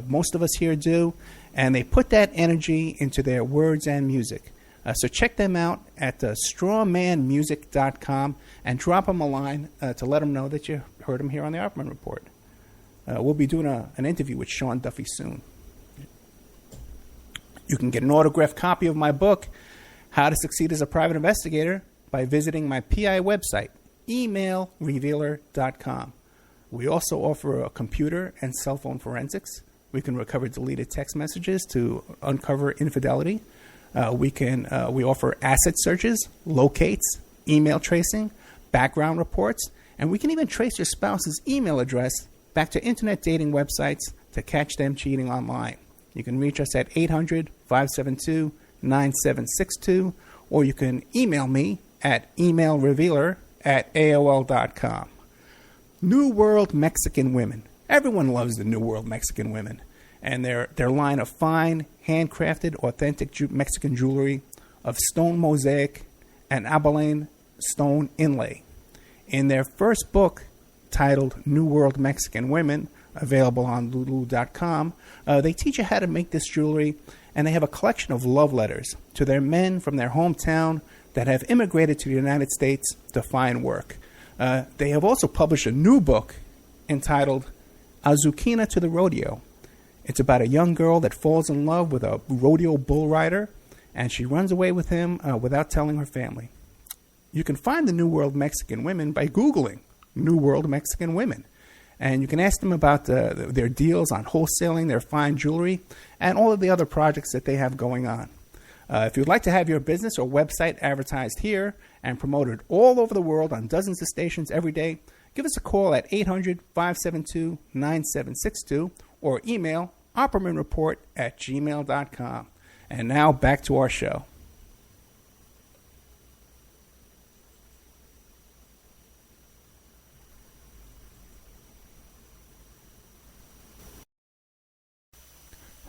most of us here do, and they put that energy into their words and music. So check them out at strawmanmusic.com and drop them a line to let them know that you heard them here on the Opperman Report. We'll be doing an interview with Sean Duffy soon. You can get an autographed copy of my book, How to Succeed as a Private Investigator, by visiting my PI website, emailrevealer.com. We also offer a computer and cell phone forensics. We can recover deleted text messages to uncover infidelity. We offer asset searches, locates, email tracing, background reports, and we can even trace your spouse's email address back to internet dating websites to catch them cheating online. You can reach us at 800-572-9762, or you can email me at emailrevealer@aol.com. New World Mexican Women. Everyone loves the New World Mexican Women, and their line of fine, handcrafted, authentic Mexican jewelry of stone mosaic and abalone stone inlay. In their first book, titled New World Mexican Women, available on lulu.com, they teach you how to make this jewelry, and they have a collection of love letters to their men from their hometown that have immigrated to the United States to find work. They have also published a new book entitled Azuquina to the Rodeo. It's about a young girl that falls in love with a rodeo bull rider, and she runs away with him without telling her family. You can find the New World Mexican Women by Googling New World Mexican Women. And you can ask them about their deals on wholesaling their fine jewelry and all of the other projects that they have going on. If you'd like to have your business or website advertised here and promoted all over the world on dozens of stations every day, give us a call at 800-572-9762 or email oppermanreport@gmail.com. And now back to our show.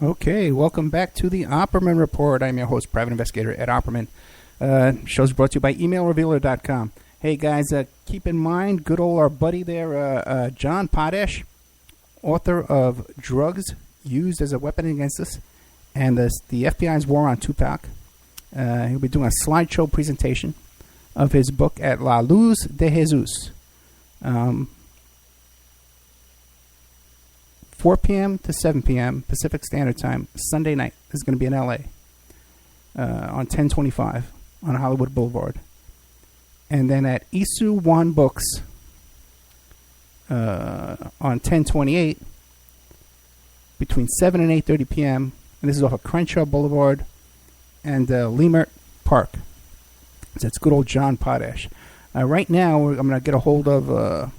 Okay, welcome back to the Opperman Report. I'm your host, Private Investigator Ed Opperman. Show's brought to you by emailrevealer.com. Hey, guys, keep in mind, good old our buddy there, John Potash, author of Drugs Used as a Weapon Against Us, and the FBI's War on Tupac. He'll be doing a slideshow presentation of his book at La Luz de Jesus. 4 p.m. to 7 p.m. Pacific Standard Time, Sunday night. This is going to be in L.A. On 1025 on Hollywood Boulevard. And then at Isu One Books on 1028 between 7 and 8:30 p.m. And this is off of Crenshaw Boulevard and Leimert Park. So it's good old John Potash. Right now, I'm going to get a hold of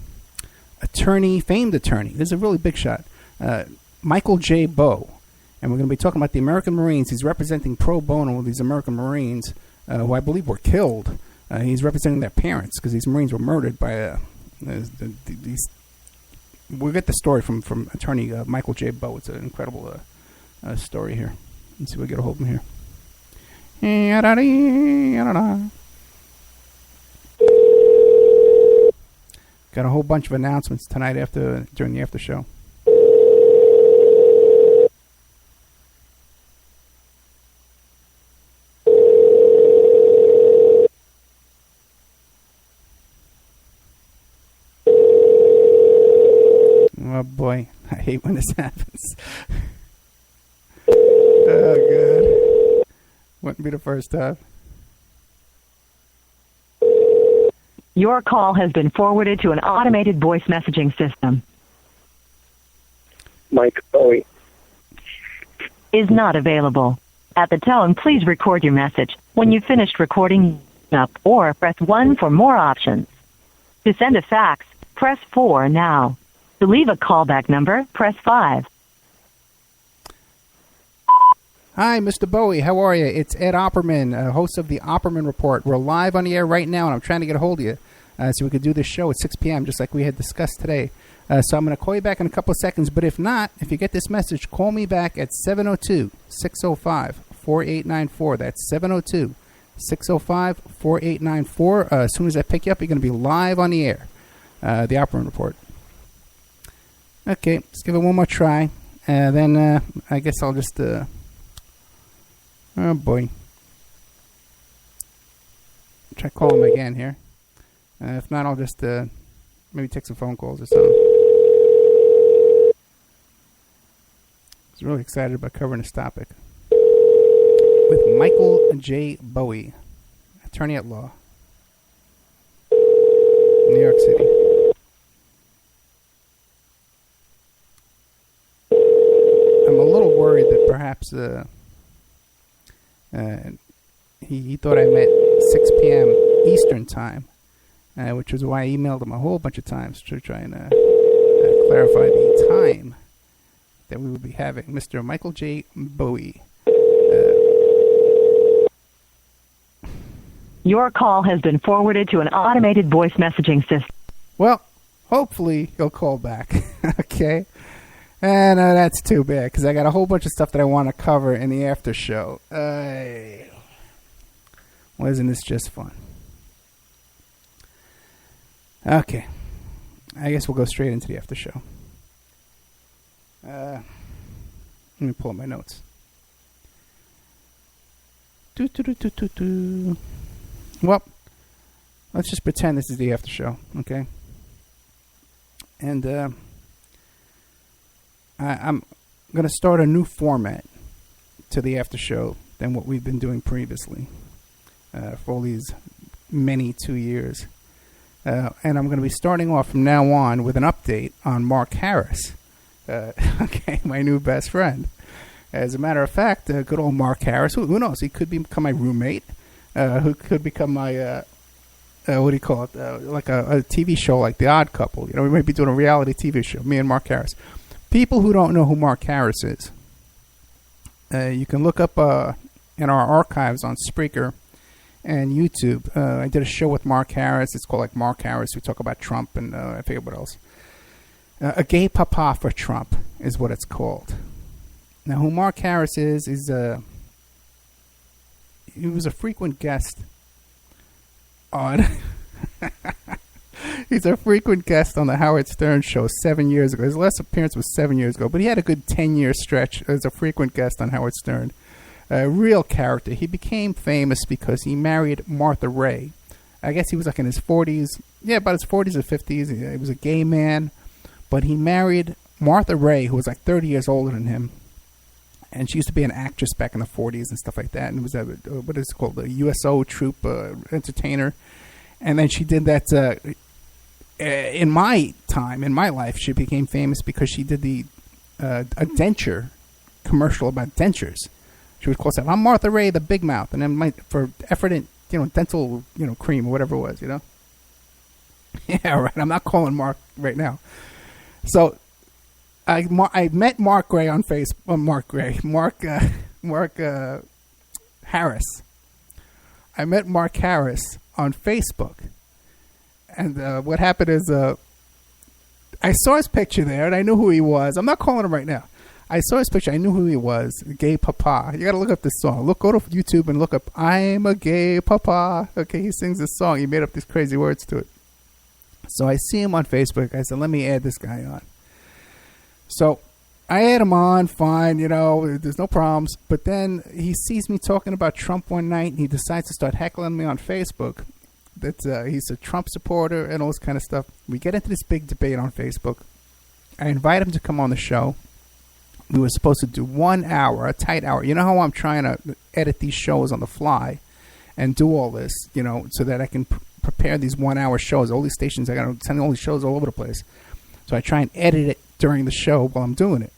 famed attorney. This is a really big shot. Michael J. Bowe. And we're going to be talking about the American Marines. He's representing pro bono these American Marines who I believe were killed. He's representing their parents because these Marines were murdered by these. We'll get the story from attorney Michael J. Bowe. It's an incredible story here. Let's see if we get a hold of him here. Got a whole bunch of announcements tonight during the after show. Oh boy, I hate when this happens. Oh god. Wouldn't be the first time. Your call has been forwarded to an automated voice messaging system. Mike Bowie. Is not available. At the tone, please record your message. When you've finished recording, up or press 1 for more options. To send a fax, press 4 now. To leave a callback number, press 5. Hi, Mr. Bowie. How are you? It's Ed Opperman, host of the Opperman Report. We're live on the air right now, and I'm trying to get a hold of you so we could do this show at 6 p.m., just like we had discussed today. So I'm going to call you back in a couple of seconds, but if not, if you get this message, call me back at 702-605-4894. That's 702-605-4894. As soon as I pick you up, you're going to be live on the air, the Opperman Report. Okay, let's give it one more try. Then I guess I'll just... oh, boy. Try calling him again here. If not, I'll just maybe take some phone calls or something. I was really excited about covering this topic. With Michael J. Bowie, attorney at law, New York City. I'm a little worried that perhaps he thought I meant 6 p.m. Eastern time, which was why I emailed him a whole bunch of times to try and clarify the time that we would be having. Mr. Michael J. Bowie. Your call has been forwarded to an automated voice messaging system. Well, hopefully he'll call back. Okay. And that's too bad, because I got a whole bunch of stuff that I want to cover in the after show. Well, isn't this just fun? Okay. I guess we'll go straight into the after show. Let me pull up my notes. Well, let's just pretend this is the after show, okay? And I'm going to start a new format to the after show than what we've been doing previously for all these many 2 years. And I'm going to be starting off from now on with an update on Mark Harris, okay, my new best friend. As a matter of fact, good old Mark Harris, who knows, he could become my roommate, who could become my, what do you call it, like a TV show like The Odd Couple. You know, we might be doing a reality TV show, me and Mark Harris. People who don't know who Mark Harris is, you can look up in our archives on Spreaker and YouTube. I did a show with Mark Harris. It's called like Mark Harris. We talk about Trump and I forget what else. A gay papa for Trump is what it's called. Now, who Mark Harris is he was a frequent guest on... He's a frequent guest on the Howard Stern show 7 years ago. His last appearance was 7 years ago, but he had a good 10-year stretch as a frequent guest on Howard Stern. A real character. He became famous because he married Martha Ray, I guess he was like in his 40s. Yeah, about his 40s or 50s. He was a gay man. But he married Martha Ray, who was like 30 years older than him. And she used to be an actress back in the 40s and stuff like that. And it was what is it called? The USO troop entertainer. And then she did that in my time, in my life. She became famous because she did a denture commercial about dentures. She would call herself, "I'm Martha Ray, the Big Mouth," and then for Effordent, dental, cream or whatever it was, Yeah, right. I'm not calling Mark right now. So I met Mark Gray on Facebook. Mark Harris. I met Mark Harris on Facebook, and what happened is I saw his picture there, and I knew who he was. I'm not calling him right now. I saw his picture. I knew who he was. Gay Papa. You got to look up this song. Go to YouTube and look up "I'm a Gay Papa." Okay, he sings this song. He made up these crazy words to it. So I see him on Facebook. I said, "Let me add this guy on." So I add him on. Fine, there's no problems. But then he sees me talking about Trump one night, and he decides to start heckling me on Facebook. That he's a Trump supporter and all this kind of stuff. We get into this big debate on Facebook. I invite him to come on the show. We were supposed to do 1 hour, a tight hour. You know how I'm trying to edit these shows on the fly and do all this, so that I can prepare these 1 hour shows. All these stations, I got to send all these shows all over the place. So I try and edit it during the show while I'm doing it.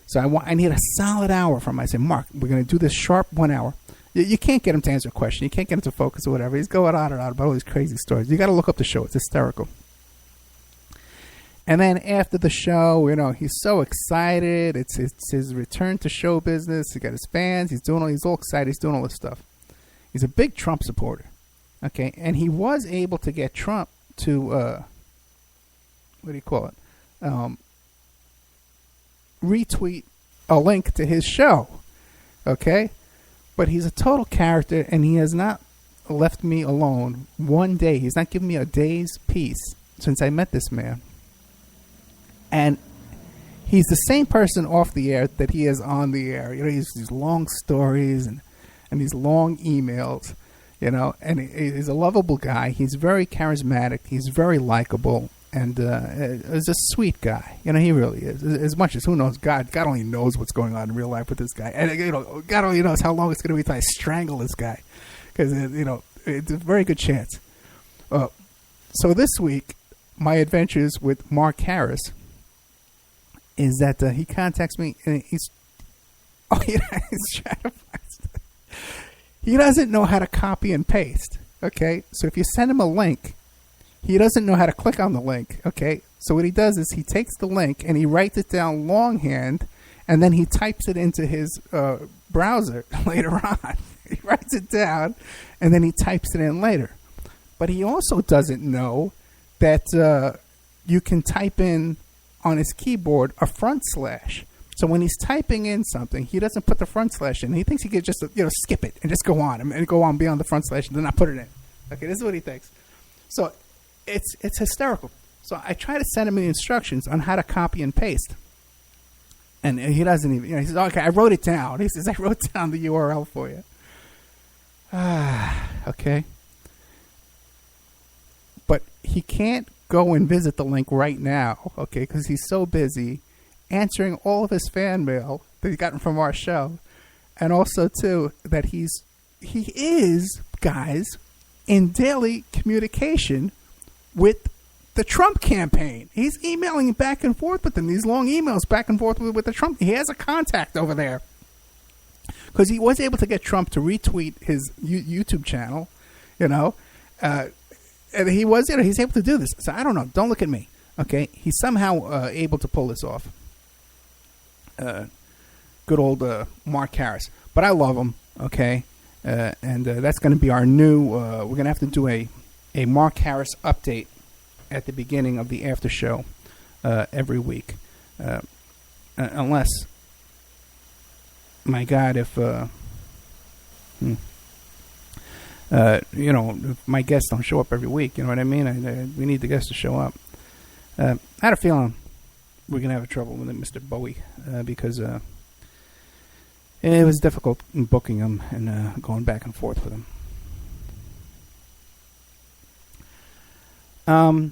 So I need a solid hour from him. I said, "Mark, we're going to do this sharp 1 hour." You can't get him to answer a question. You can't get him to focus or whatever. He's going on and on about all these crazy stories. You got to look up the show. It's hysterical. And then after the show, he's so excited. It's his return to show business. He got his fans. He's all excited. He's doing all this stuff. He's a big Trump supporter. Okay, and he was able to get Trump to what do you call it? Retweet a link to his show. Okay, but he's a total character, and he has not left me alone one day. He's not given me a day's peace since I met this man. And he's the same person off the air that he is on the air. He's these long stories and these long emails, and he's a lovable guy. He's very charismatic. He's very likable, and is a sweet guy. He really is. As much as who knows, God only knows what's going on in real life with this guy. And, God only knows how long it's going to be until I strangle this guy. Because, it's a very good chance. So this week, my adventures with Mark Harris is that he contacts me, and he's trying to find stuff. He doesn't know how to copy and paste, okay? So if you send him a link, he doesn't know how to click on the link, okay? So what he does is he takes the link, and he writes it down longhand, and then he types it into his browser later on. He writes it down, and then he types it in later. But he also doesn't know that you can type in on his keyboard a front slash. So when he's typing in something, he doesn't put the front slash in. He thinks he could just skip it and just go on and go on beyond the front slash and then not put it in. Okay, this is what he thinks. So it's hysterical. So I try to send him the instructions on how to copy and paste. And he doesn't even, he says, "Okay, I wrote it down." He says, "I wrote down the URL for you." Okay. But he can't go and visit the link right now, okay, because he's so busy answering all of his fan mail that he's gotten from our show. And also, too, that he is, guys, in daily communication with the Trump campaign. He's emailing back and forth with them, these long emails back and forth with the Trump. He has a contact over there. Because he was able to get Trump to retweet his YouTube channel, and he was, he's able to do this. So I don't know. Don't look at me. Okay, he's somehow able to pull this off. Good old Mark Harris. But I love him. Okay, and that's going to be our new. We're going to have to do a Mark Harris update at the beginning of the after show every week, unless, my God, if if my guests don't show up every week, you know what I mean? We need the guests to show up. I had a feeling we're going to have trouble with Mr. Bowe because it was difficult in booking him and going back and forth with him. There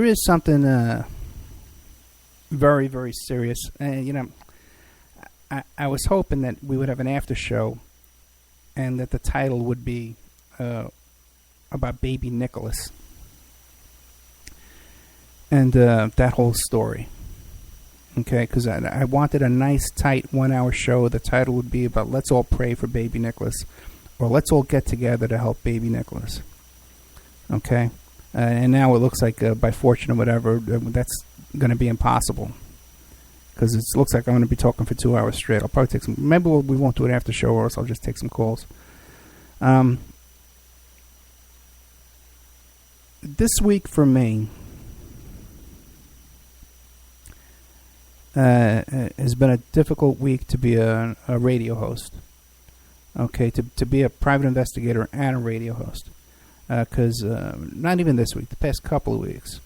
is something very, very serious. I was hoping that we would have an after show and that the title would be about baby Nicholas and that whole story. Okay, because I wanted a nice, tight 1 hour show. The title would be about Let's All Pray for Baby Nicholas, or Let's All Get Together to Help Baby Nicholas. Okay? And now it looks like, by fortune or whatever, that's going to be impossible. Because it looks like I'm going to be talking for 2 hours straight. I'll probably take some... Maybe we won't do it after show, or else I'll just take some calls. This week for me has been a difficult week to be a radio host. Okay, to be a private investigator and a radio host. Because not even this week, the past couple of weeks.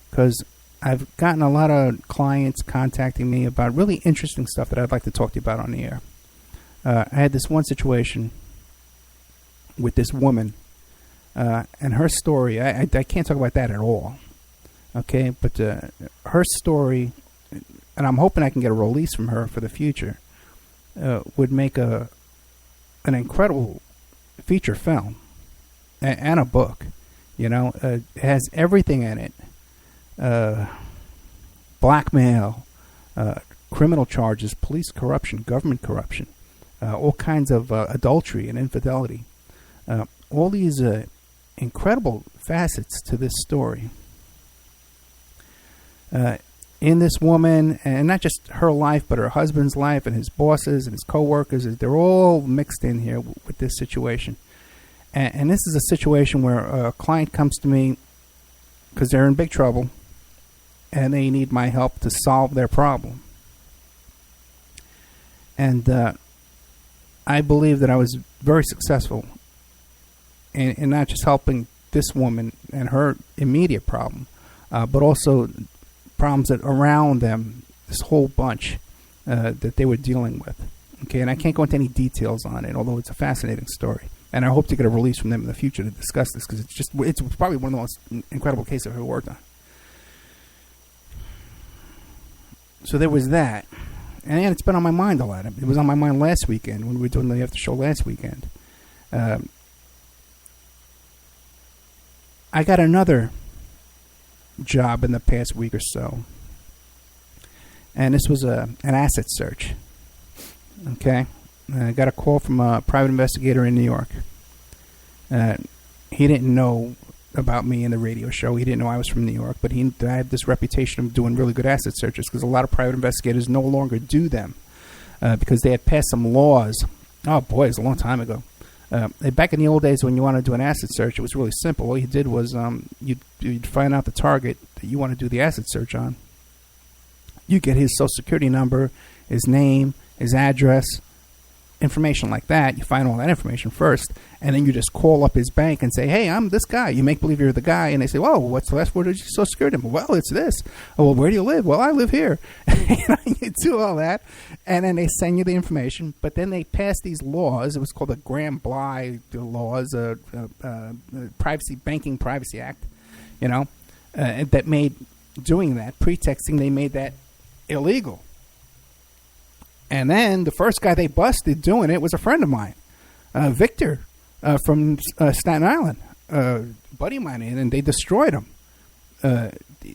Because I've gotten a lot of clients contacting me about really interesting stuff that I'd like to talk to you about on the air. I had this one situation with this woman, and her story, I can't talk about that at all. Okay, but her story, and I'm hoping I can get a release from her for the future, would make an incredible feature film and a book. It has everything in it. Blackmail, criminal charges, police corruption, government corruption, all kinds of adultery and infidelity. All these incredible facets to this story. In this woman, and not just her life, but her husband's life and his bosses and his co-workers, they're all mixed in here with this situation. And this is a situation where a client comes to me because they're in big trouble and they need my help to solve their problem. And I believe that I was very successful in not just helping this woman and her immediate problem, but also problems that around them, this whole bunch that they were dealing with. Okay, and I can't go into any details on it, although it's a fascinating story. And I hope to get a release from them in the future to discuss this, because it's probably one of the most incredible cases I've ever worked on. So there was that. And it's been on my mind a lot. It was on my mind last weekend when we were doing the after show last weekend. I got another job in the past week or so. And this was an asset search. Okay? I got a call from a private investigator in New York. He didn't know about me in the radio show. He didn't know I was from New York, but I had this reputation of doing really good asset searches because a lot of private investigators no longer do them because they had passed some laws. Oh, boy, it was a long time ago. Back in the old days when you wanted to do an asset search, it was really simple. All you did was you'd find out the target that you want to do the asset search on. You get his social security number, his name, his address, information like that. You find all that information first, and then you just call up his bank and say, hey, I'm this guy. You make believe you're the guy, and they say, well, what's the last word of your social security number? Well, it's this. Oh, well, where do you live? Well, I live here. You do all that, and then they send you the information, but then they pass these laws. It was called the Graham-Bly laws, Banking Privacy Act, that made doing that, pretexting they made that illegal. And then the first guy they busted doing it was a friend of mine, Victor from Staten Island, buddy of mine, and they destroyed him.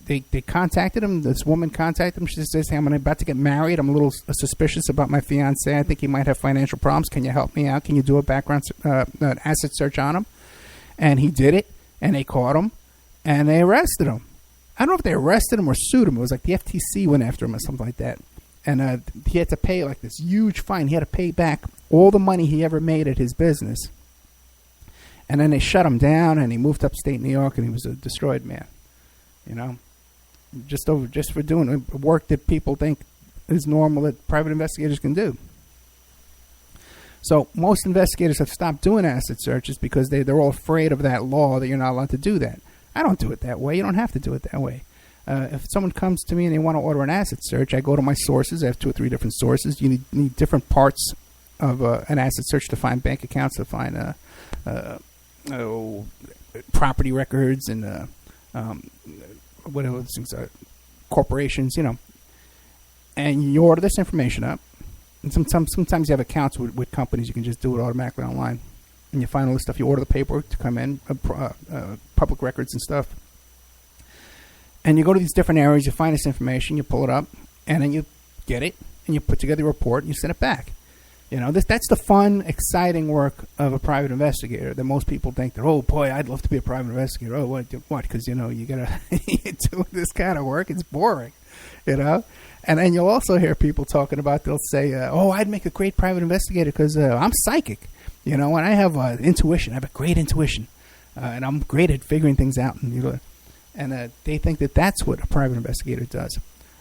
They contacted him. This woman contacted him. She says, hey, I'm about to get married. I'm a little suspicious about my fiance. I think he might have financial problems. Can you help me out? Can you do a background asset search on him? And he did it, and they caught him, and they arrested him. I don't know if they arrested him or sued him. It was like the FTC went after him or something like that. And he had to pay like this huge fine. He had to pay back all the money he ever made at his business. And then they shut him down, and he moved upstate New York, and he was a destroyed man. Just for doing work that people think is normal that private investigators can do. So most investigators have stopped doing asset searches because they're all afraid of that law that you're not allowed to do that. I don't do it that way. You don't have to do it that way. If someone comes to me and they want to order an asset search, I go to my sources. I have 2 or 3 different sources. You need different parts of an asset search to find bank accounts, to find property records and what else things are, corporations, and you order this information up. And sometimes you have accounts with companies. You can just do it automatically online. And you find all this stuff. You order the paperwork to come in, public records and stuff. And you go to these different areas. You find this information. You pull it up. And then you get it. And you put together a report. And you send it back. That's the fun, exciting work of a private investigator. That most people think that, oh, boy, I'd love to be a private investigator. Oh, what? Because, you got to do this kind of work. It's boring, And then you'll also hear people talking about, they'll say, oh, I'd make a great private investigator because I'm psychic, and I have intuition. I have a great intuition, and I'm great at figuring things out. And they think that that's what a private investigator does.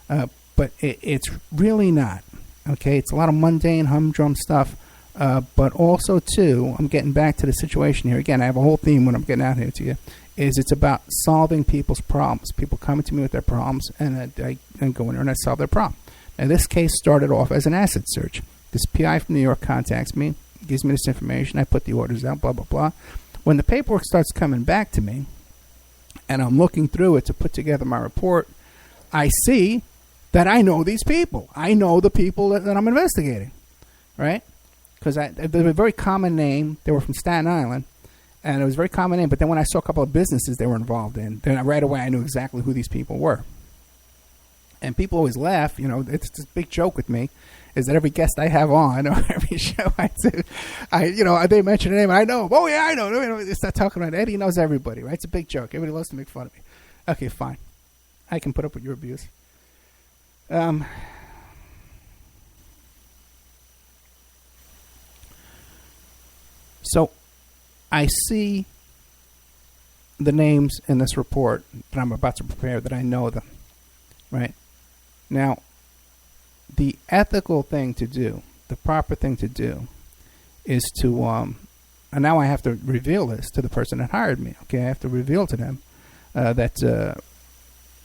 But it's really not, okay? It's a lot of mundane, humdrum stuff. But also, too, I'm getting back to the situation here. Again, I have a whole theme when I'm getting out here to you. It's about solving people's problems. People coming to me with their problems, and I go in there and I solve their problem. Now, this case started off as an asset search. This PI from New York contacts me, gives me this information. I put the orders out, blah, blah, blah. When the paperwork starts coming back to me, and I'm looking through it to put together my report, I see that I know these people. I know the people that I'm investigating, right? Because there's a very common name. They were from Staten Island. And it was a very common name. But then when I saw a couple of businesses they were involved in, then right away I knew exactly who these people were. And people always laugh. It's this big joke with me, is that every guest I have on, or every show I do, they mention a name, and I know them. Oh, yeah, I know. They start talking about Eddie knows everybody, right? It's a big joke. Everybody loves to make fun of me. Okay, fine. I can put up with your abuse. So I see the names in this report that I'm about to prepare, that I know them, right? Now, the ethical thing to do, the proper thing to do, is to, and now I have to reveal this to the person that hired me, okay? I have to reveal to them that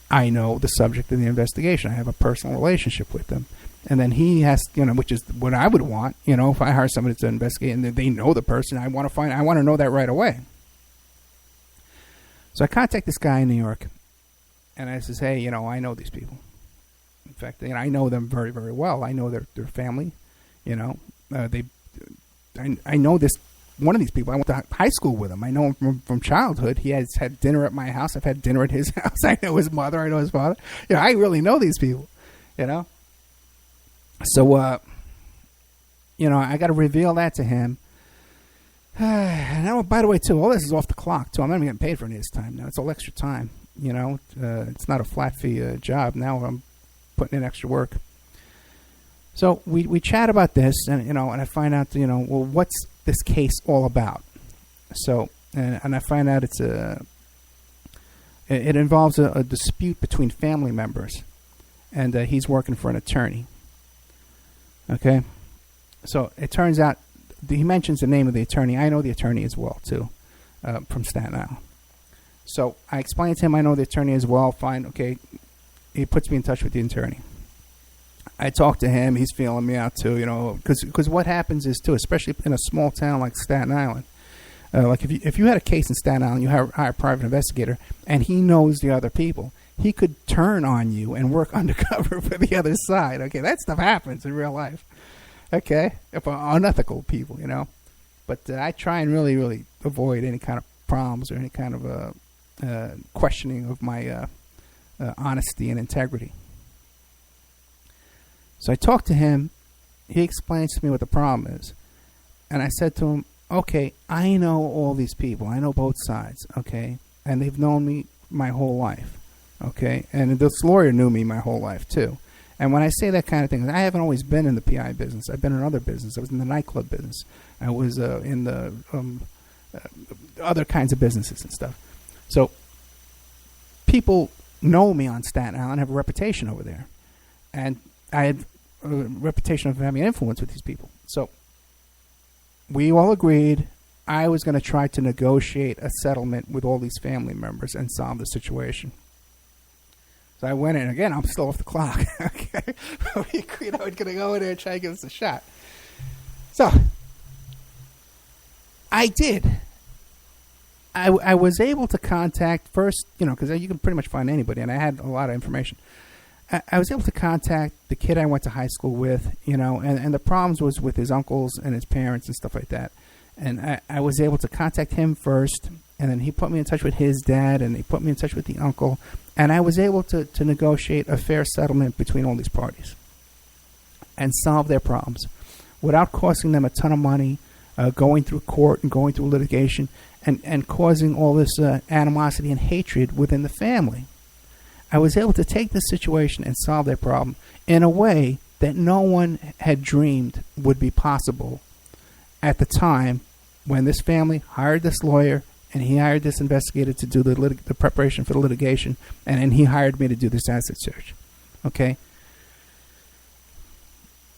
I know the subject of the investigation. I have a personal relationship with them. And then he has, which is what I would want, if I hire somebody to investigate and they know the person, I want to know that right away. So I contact this guy in New York, and I says, hey, I know these people. In fact, I know them very, very well. I know their family. I know this one of these people. I went to high school with him. I know him from childhood. He has had dinner at my house. I've had dinner at his house. I know his mother. I know his father. I really know these people. So, I got to reveal that to him. And now, by the way, too, all this is off the clock, too. I'm not even getting paid for any of this time now. It's all extra time, It's not a flat fee job. Now I'm putting in extra work. So we chat about this, and, and I find out, well, what's this case all about? So, and I find out it involves a dispute between family members, and he's working for an attorney. Okay, so it turns out he mentions the name of the attorney. I know the attorney as well, too, from Staten Island. So I explain to him I know the attorney as well. Fine, okay. He puts me in touch with the attorney. I talk to him. He's feeling me out, too, because what happens is, too, especially in a small town like Staten Island, like if you had a case in Staten Island, you hire a private investigator, and he knows the other people, he could turn on you and work undercover for the other side. Okay, that stuff happens in real life. Okay, if unethical people, But I try and really, really avoid any kind of problems or any kind of questioning of my honesty and integrity. So I talked to him. He explains to me what the problem is. And I said to him, okay, I know all these people. I know both sides, okay? And they've known me my whole life. Okay, and this lawyer knew me my whole life, too. And when I say that kind of thing, I haven't always been in the PI business. I've been in other business. I was in the nightclub business. I was in the other kinds of businesses and stuff. So people know me on Staten Island, have a reputation over there. And I had a reputation of having influence with these people. So we all agreed I was going to try to negotiate a settlement with all these family members and solve the situation. So I went in. Again, I'm still off the clock. Okay, we agreed I was going to go in there and try to give us a shot. So I did. I was able to contact first, because you can pretty much find anybody, and I had a lot of information. I was able to contact the kid I went to high school with, and the problems was with his uncles and his parents and stuff like that. And I was able to contact him first, and then he put me in touch with his dad, and he put me in touch with the uncle, and I was able to negotiate a fair settlement between all these parties and solve their problems without costing them a ton of money, going through court and going through litigation, and causing all this animosity and hatred within the family. I was able to take this situation and solve their problem in a way that no one had dreamed would be possible at the time when this family hired this lawyer and he hired this investigator to do the preparation for the litigation, and then he hired me to do this asset search. Okay?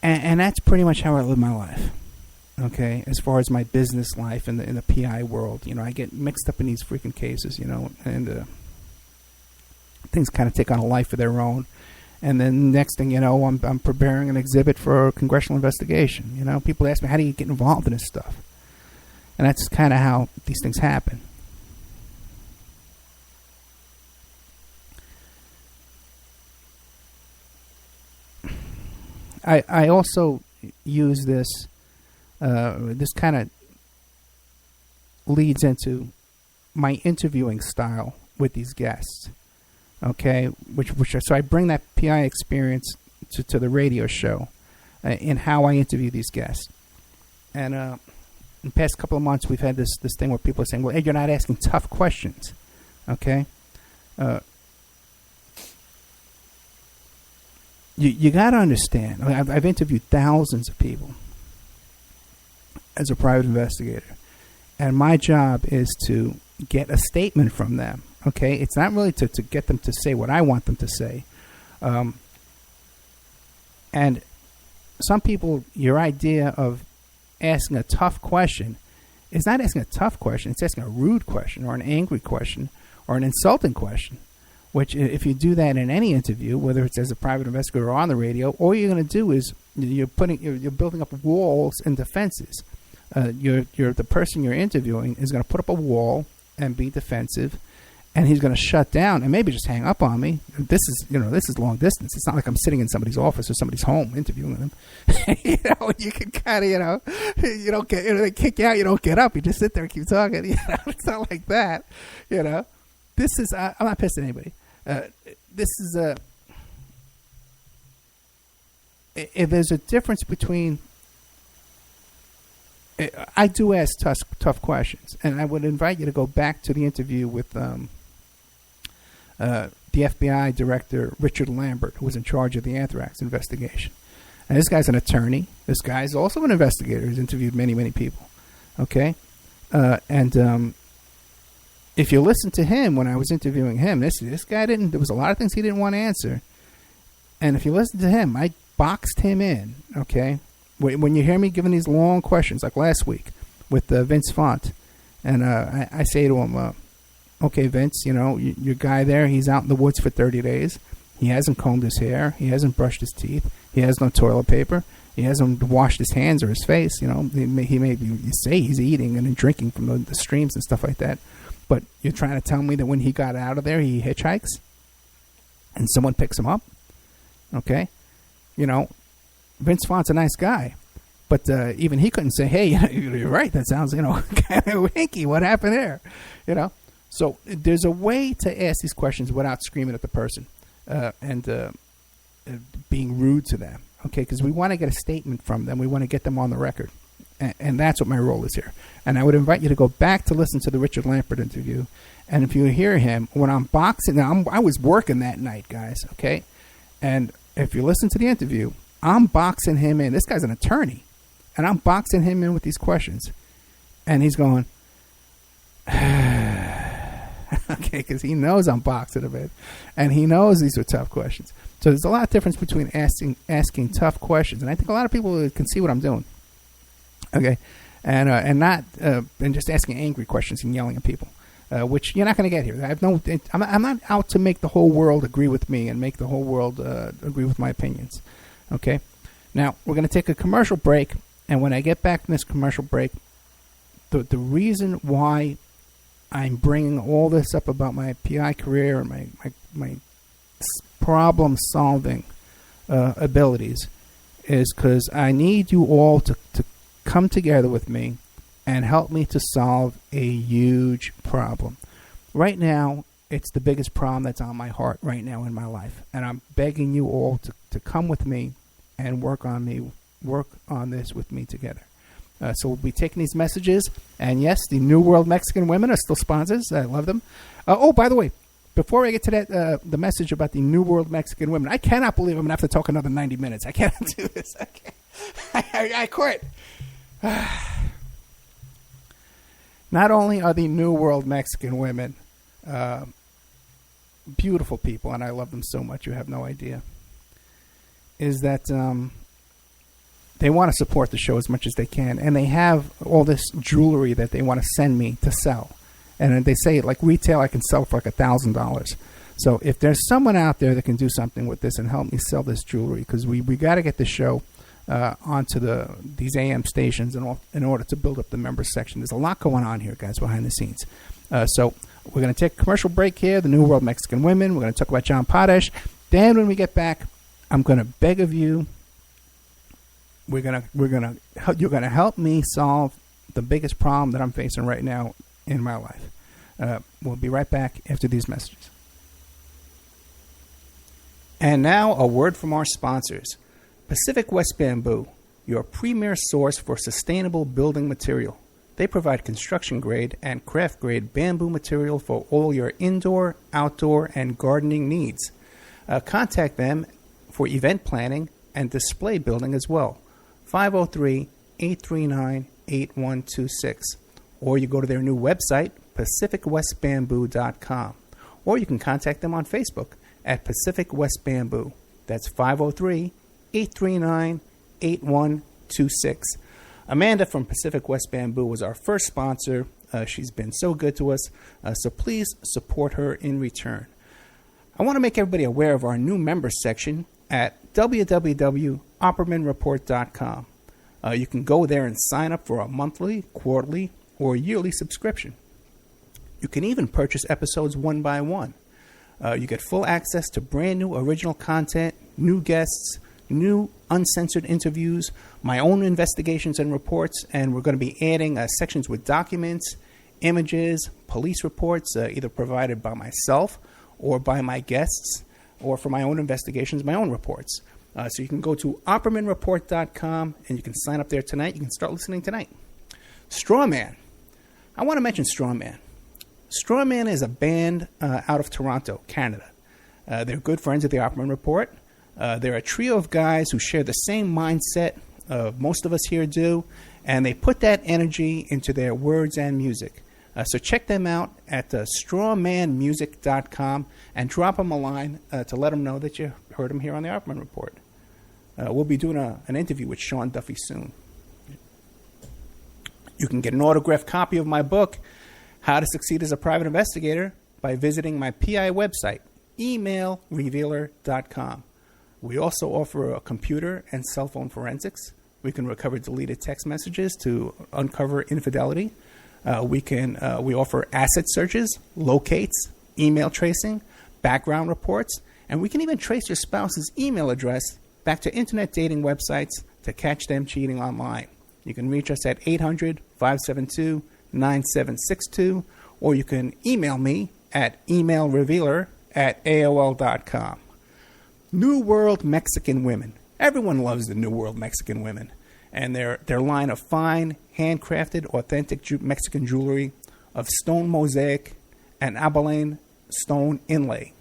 And that's pretty much how I live my life. Okay? As far as my business life in the PI world. I get mixed up in these freaking cases, and things kind of take on a life of their own. And then next thing you know, I'm preparing an exhibit for a congressional investigation. People ask me, how do you get involved in this stuff? And that's kind of how these things happen. I also use this, this kind of leads into my interviewing style with these guests. Okay, so I bring that PI experience to the radio show in how I interview these guests. And in the past couple of months, we've had this thing where people are saying, well, Ed, you're not asking tough questions. Okay? You got to understand, I've interviewed thousands of people as a private investigator. And my job is to get a statement from them. Okay, it's not really to get them to say what I want them to say. And some people, your idea of asking a tough question is not asking a tough question. It's asking a rude question or an angry question or an insulting question, which if you do that in any interview, whether it's as a private investigator or on the radio, all you're going to do is you're building up walls and defenses. The person you're interviewing is going to put up a wall and be defensive, and he's going to shut down and maybe just hang up on me. This is long distance. It's not like I'm sitting in somebody's office or somebody's home interviewing them. You can kind of, you don't get, they kick you out, you don't get up. You just sit there and keep talking. It's not like that. This is, I'm not pissed at anybody. This is if there's a difference between, I do ask tough questions, and I would invite you to go back to the interview with the FBI director, Richard Lambert, who was in charge of the anthrax investigation. And this guy's an attorney. This guy's also an investigator. He's interviewed many, many people. Okay? And if you listen to him when I was interviewing him, this guy didn't, there was a lot of things he didn't want to answer. And if you listen to him, I boxed him in, okay? When you hear me giving these long questions, like last week with Vince Font, and I say to him, okay, Vince, your guy there, he's out in the woods for 30 days. He hasn't combed his hair. He hasn't brushed his teeth. He has no toilet paper. He hasn't washed his hands or his face. He may say he's eating and drinking from the streams and stuff like that. But you're trying to tell me that when he got out of there, he hitchhikes and someone picks him up? Okay? Vince Font's a nice guy. But even he couldn't say, hey, you're right, that sounds, kind of hinky. What happened there? So there's a way to ask these questions without screaming at the person and being rude to them. Okay? Because we want to get a statement from them. We want to get them on the record. And that's what my role is here. And I would invite you to go back to listen to the Richard Lambert interview. And if you hear him, when I'm boxing, I was working that night, guys, okay? And if you listen to the interview, I'm boxing him in. This guy's an attorney. And I'm boxing him in with these questions. And he's going, okay, because he knows I'm boxing him in. And he knows these are tough questions. So there's a lot of difference between asking tough questions. And I think a lot of people can see what I'm doing. Okay, and not and just asking angry questions and yelling at people, which you're not going to get here. I'm not out to make the whole world agree with me and make the whole world agree with my opinions. Okay, now we're going to take a commercial break, and when I get back from this commercial break, the reason why I'm bringing all this up about my PI career and my problem-solving abilities is because I need you all to come together with me and help me to solve a huge problem. Right now, it's the biggest problem that's on my heart right now in my life, and I'm begging you all to come with me and work on this with me together. So we'll be taking these messages, and yes, the New World Mexican Women are still sponsors. I love them. By the way, before I get to that, the message about the New World Mexican Women, I cannot believe I'm going to have to talk another 90 minutes. I cannot do this. I quit. Not only are the New World Mexican Women beautiful people, and I love them so much, you have no idea, is that they want to support the show as much as they can, and they have all this jewelry that they want to send me to sell. And they say, like retail, I can sell for like $1,000. So if there's someone out there that can do something with this and help me sell this jewelry, because we got to get the show onto these AM stations in order to build up the members section. There's a lot going on here, guys, behind the scenes. So we're going to take a commercial break here, the New World Mexican Women. We're going to talk about John Potash. Then when we get back, I'm going to beg of you, you're going to help me solve the biggest problem that I'm facing right now in my life. We'll be right back after these messages. And now a word from our sponsors. Pacific West Bamboo, your premier source for sustainable building material. They provide construction-grade and craft-grade bamboo material for all your indoor, outdoor, and gardening needs. Contact them for event planning and display building as well. 503-839-8126. Or you go to their new website, pacificwestbamboo.com. Or you can contact them on Facebook at Pacific West Bamboo. That's 503-839-8126. Amanda from Pacific West Bamboo was our first sponsor. She's been so good to us, so please support her in return. I want to make everybody aware of our new members section at www.oppermanreport.com. You can go there and sign up for a monthly, quarterly, or yearly subscription. You can even purchase episodes one by one. You get full access to brand new original content, new guests, new uncensored interviews, my own investigations and reports, and we're going to be adding sections with documents, images, police reports, either provided by myself or by my guests, or for my own investigations, my own reports. So you can go to oppermanreport.com and you can sign up there tonight. You can start listening tonight. Strawman. I want to mention Strawman. Strawman is a band out of Toronto, Canada. They're good friends of the Opperman Report. They're a trio of guys who share the same mindset most of us here do, and they put that energy into their words and music. So check them out at strawmanmusic.com and drop them a line to let them know that you heard them here on the Opperman Report. We'll be doing an interview with Sean Duffy soon. You can get an autographed copy of my book, How to Succeed as a Private Investigator, by visiting my PI website, emailrevealer.com. We also offer a computer and cell phone forensics. We can recover deleted text messages to uncover infidelity. We offer asset searches, locates, email tracing, background reports, and we can even trace your spouse's email address back to internet dating websites to catch them cheating online. You can reach us at 800-572-9762, or you can email me at emailrevealer@aol.com. New World Mexican Women. Everyone loves the New World Mexican Women, and their line of fine, handcrafted, authentic Mexican jewelry of stone mosaic and abalone stone inlay.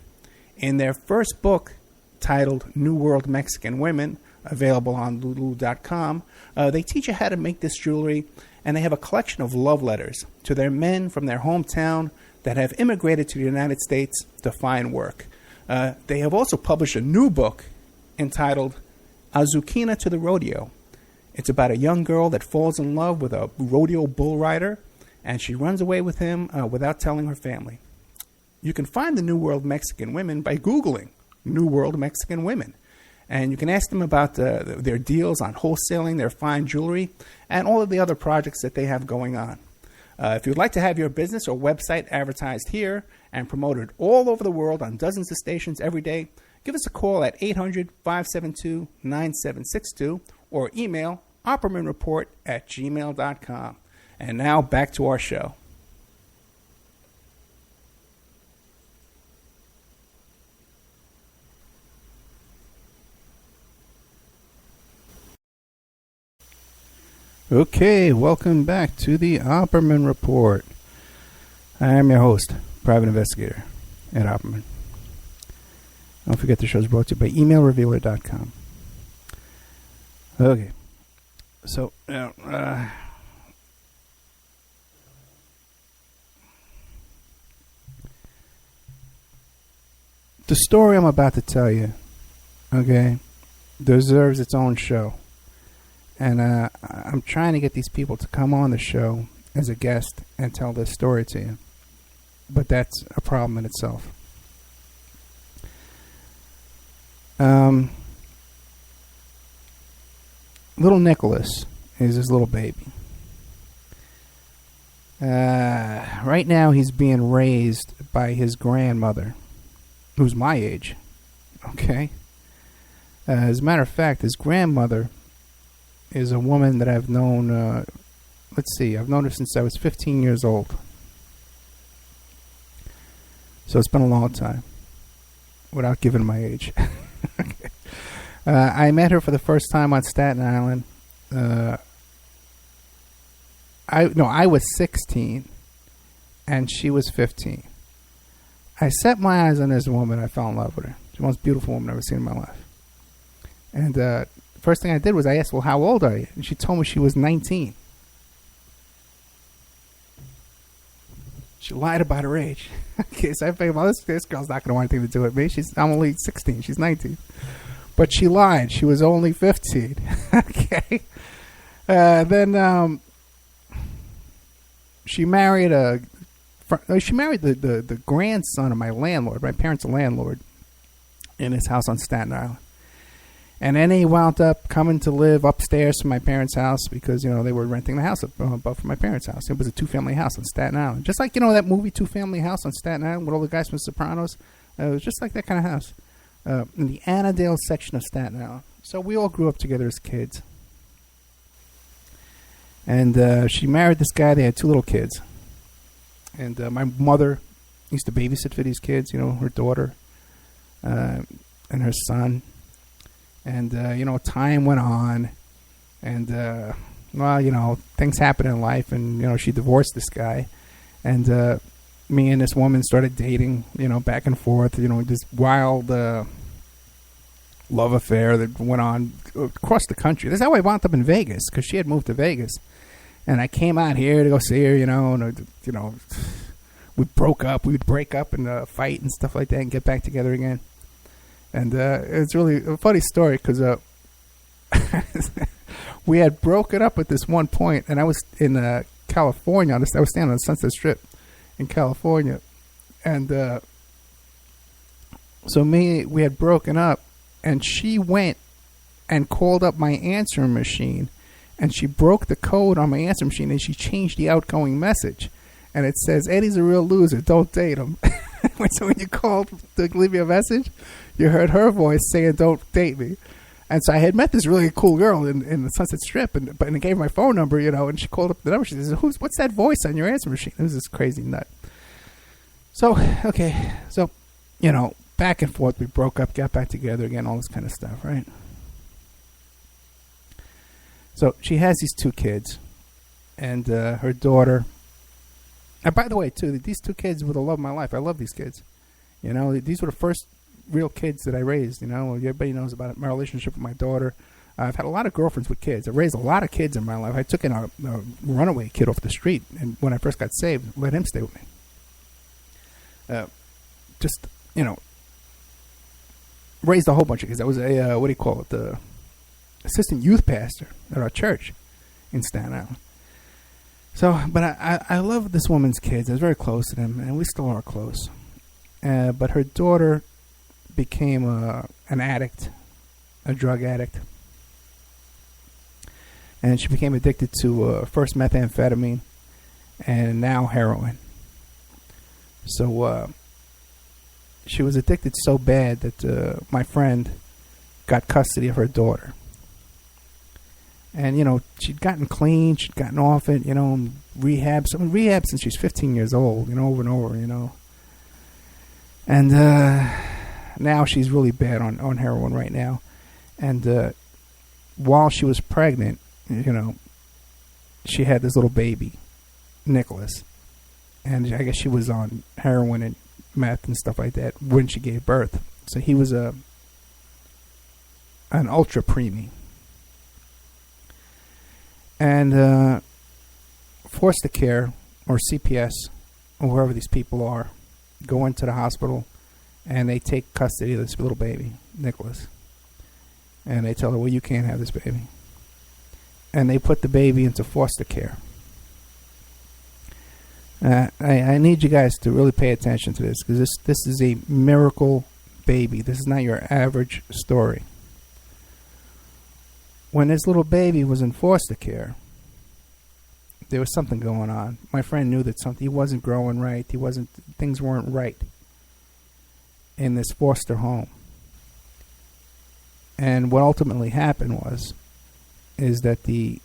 In their first book, titled New World Mexican Women, available on lulu.com, they teach you how to make this jewelry, and they have a collection of love letters to their men from their hometown that have immigrated to the United States to find work. They have also published a new book entitled Azuquina to the Rodeo. It's about a young girl that falls in love with a rodeo bull rider, and she runs away with him without telling her family. You can find the New World Mexican Women by Googling New World Mexican Women. And you can ask them about their deals on wholesaling their fine jewelry and all of the other projects that they have going on. If you'd like to have your business or website advertised here and promoted all over the world on dozens of stations every day, give us a call at 800-572-9762 or email oppermanreport@gmail.com. And now back to our show. Okay, welcome back to the Opperman Report. I am your host, Private Investigator Ed Opperman. Don't forget the show is brought to you by emailrevealer.com. Okay, so the story I'm about to tell you, okay, deserves its own show. And I'm trying to get these people to come on the show as a guest and tell this story to you. But that's a problem in itself. Little Nicholas is his little baby. Right now he's being raised by his grandmother, who's my age. Okay? As a matter of fact, his grandmother is a woman that I've known, I've known her since I was 15 years old. So it's been a long time, without giving my age. Okay. I met her for the first time on Staten Island. I was 16, and she was 15. I set my eyes on this woman. I fell in love with her. She's the most beautiful woman I've ever seen in my life. And first thing I did was I asked, well, how old are you? And she told me she was 19. She lied about her age. Okay, so I figured, well, this girl's not going to want anything to do with me. I'm only 16. She's 19. But she lied. She was only 15. Okay. Then she married the grandson of my landlord. My parents' landlord in his house on Staten Island. And then he wound up coming to live upstairs from my parents' house because, they were renting the house above from my parents' house. It was a two-family house on Staten Island. Just like, that movie Two-Family House on Staten Island with all the guys from The Sopranos. It was just like that kind of house in the Annandale section of Staten Island. So we all grew up together as kids. And she married this guy. They had two little kids. And my mother used to babysit for these kids, her daughter and her son. And, time went on, and, things happened in life, and, she divorced this guy, and me and this woman started dating, back and forth, this wild love affair that went on across the country. That's how I wound up in Vegas, because she had moved to Vegas, and I came out here to go see her, and, we broke up, we would break up and fight and stuff like that and get back together again. And it's really a funny story because we had broken up at this one point, and I was in California. I was standing on the Sunset Strip in California. And we had broken up, and she went and called up my answering machine, and she broke the code on my answering machine, and she changed the outgoing message. And it says, Eddie's a real loser. Don't date him. So when you called to leave you a message, you heard her voice saying, don't date me. And so I had met this really cool girl in the Sunset Strip, and I gave her my phone number, and she called up the number. She says, what's that voice on your answer machine? It was this crazy nut. So, okay. So, back and forth. We broke up, got back together again, all this kind of stuff, right? So she has these two kids, and her daughter. And by the way, too, these two kids were the love of my life. I love these kids. These were the first real kids that I raised. Everybody knows about my relationship with my daughter. I've had a lot of girlfriends with kids. I raised a lot of kids in my life. I took in a runaway kid off the street, and when I first got saved, let him stay with me. Raised a whole bunch of kids. I was a, the assistant youth pastor at our church in Staten Island. So, but I love this woman's kids. I was very close to them, and we still are close. But her daughter became an addict, a drug addict. And she became addicted to first methamphetamine, and now heroin. So she was addicted so bad that my friend got custody of her daughter. And, you know, she'd gotten clean, she'd gotten off it, you know, rehab since she's 15 years old, you know, over and over, you know. And now she's really bad on heroin right now. And while she was pregnant, you know, she had this little baby, Nicholas. And I guess she was on heroin and meth and stuff like that when she gave birth. So he was an ultra preemie. And foster care or CPS or wherever these people are go into the hospital and they take custody of this little baby, Nicholas. And they tell her, well, you can't have this baby. And they put the baby into foster care. I need you guys to really pay attention to this, because this is a miracle baby. This is not your average story. When this little baby was in foster care, there was something going on. My friend knew that he wasn't growing right. Things weren't right in this foster home. And what ultimately happened is that the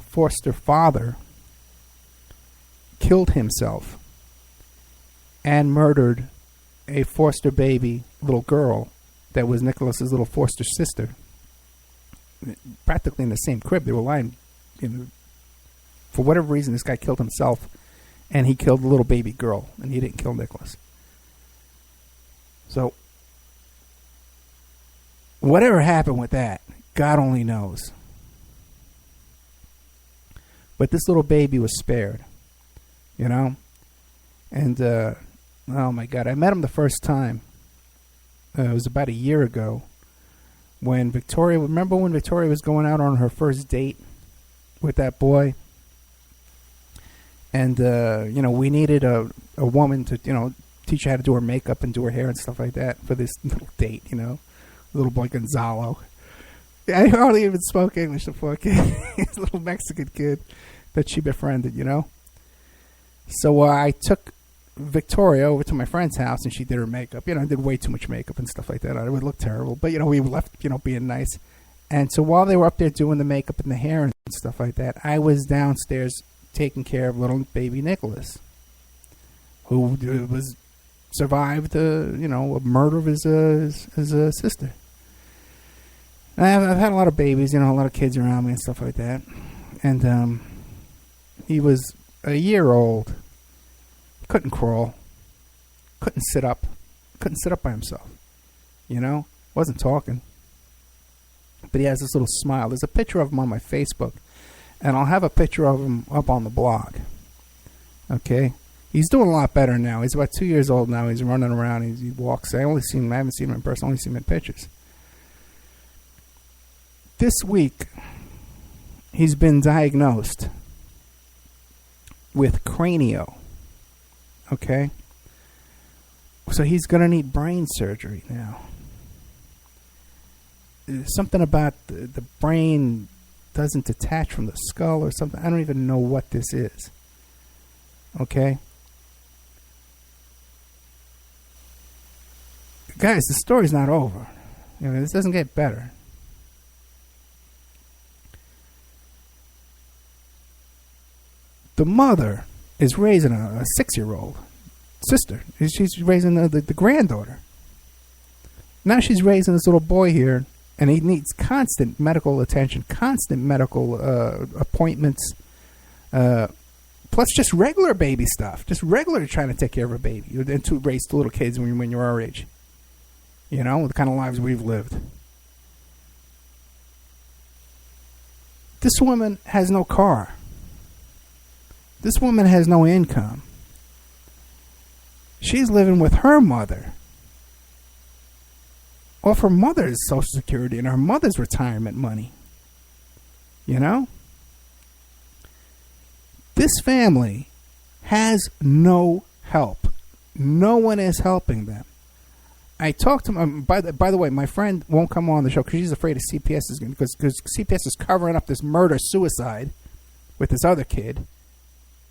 foster father killed himself and murdered a foster baby little girl that was Nicholas's little foster sister. Practically in the same crib. They were lying, you know. For whatever reason, this guy killed himself, and he killed the little baby girl, and he didn't kill Nicholas. So, whatever happened with that, God only knows. But this little baby was spared, you know? And, oh my God, I met him the first time. It was about a year ago. When Victoria, remember when Victoria was going out on her first date with that boy? And, you know, we needed a woman to, you know, teach her how to do her makeup and do her hair and stuff like that for this little date, you know. Little boy Gonzalo. I hardly even spoke English before. He's a little Mexican kid that she befriended, you know. So I took Victoria over to my friend's house, and she did her makeup. You know, I did way too much makeup and stuff like that. It would look terrible. But, you know, we left, you know, being nice. And so while they were up there doing the makeup and the hair and stuff like that, I was downstairs taking care of little baby Nicholas, who survived, you know, a murder of his sister. I've had a lot of babies, you know, a lot of kids around me and stuff like that. And he was a year old. Couldn't crawl. Couldn't sit up. Couldn't sit up by himself. You know? Wasn't talking. But he has this little smile. There's a picture of him on my Facebook. And I'll have a picture of him up on the blog. Okay? He's doing a lot better now. He's about 2 years old now. He's running around. He walks. I haven't seen him in person. I only seen him in pictures. This week, he's been diagnosed with cranio. Okay? So he's going to need brain surgery now. Something about the brain doesn't detach from the skull or something. I don't even know what this is. Okay? Guys, the story's not over. You know, this doesn't get better. The mother is raising a 6-year-old sister. She's raising the granddaughter. Now she's raising this little boy here, and he needs constant medical attention, constant medical appointments, plus just regular baby stuff, just regular trying to take care of a baby and to raise two little kids when you're our age. You know, the kind of lives we've lived. This woman has no car. This woman has no income. She's living with her mother, off her mother's Social Security and her mother's retirement money. You know? This family has no help. No one is helping them. I talked to him. By the way, my friend won't come on the show because she's afraid of CPS is because CPS is covering up this murder-suicide with this other kid.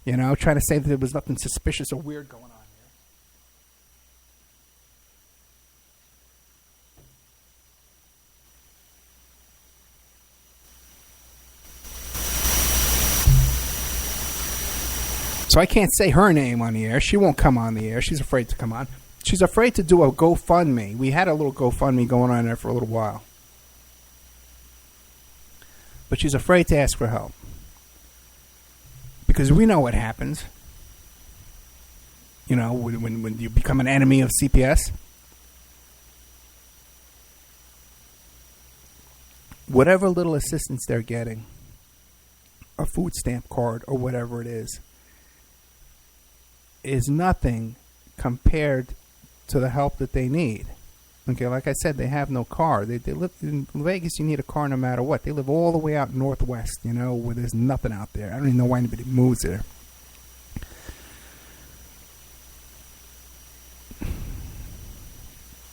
You know, trying to say that there was nothing suspicious or weird going on here. So I can't say her name on the air. She won't come on the air. She's afraid to come on. She's afraid to do a GoFundMe. We had a little GoFundMe going on there for a little while. But she's afraid to ask for help. Because we know what happens. You know, when you become an enemy of CPS. Whatever little assistance they're getting, a food stamp card or whatever it is nothing compared to the help that they need. Okay, like I said, they have no car. They live in Vegas. You need a car no matter what. They live all the way out northwest, you know, where there's nothing out there. I don't even know why anybody moves there.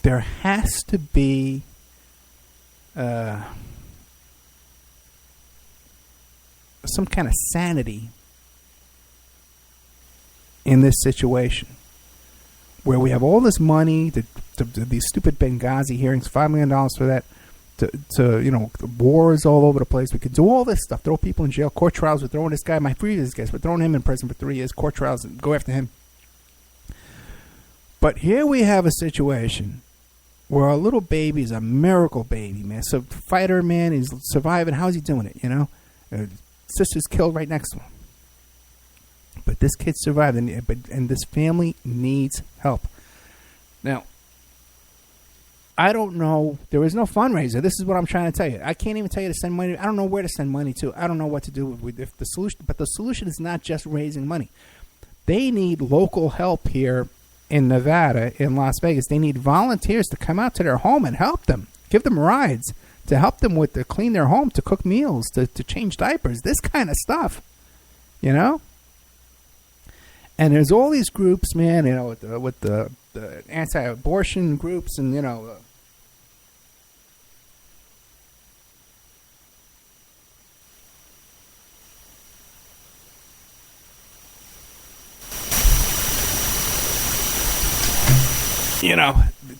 There has to be some kind of sanity in this situation, where we have all this money, these stupid Benghazi hearings, $5 million for that, to you know, wars all over the place. We could do all this stuff, throw people in jail, court trials. We're throwing this guy, my previous guest, we're throwing him in prison for 3 years, court trials, and go after him. But here we have a situation where our little baby is a miracle baby, man. So fighter, man, he's surviving. How's he doing it, you know? Sister's killed right next to him. But this kid survived, and this family needs help. Now, I don't know. There is no fundraiser. This is what I'm trying to tell you. I can't even tell you to send money. I don't know where to send money to. I don't know what to do with if the solution. But the solution is not just raising money. They need local help here in Nevada, in Las Vegas. They need volunteers to come out to their home and help them. Give them rides to help them to clean their home, to cook meals, to change diapers. This kind of stuff, you know. And there's all these groups, man, you know, with the anti-abortion groups, and, you know,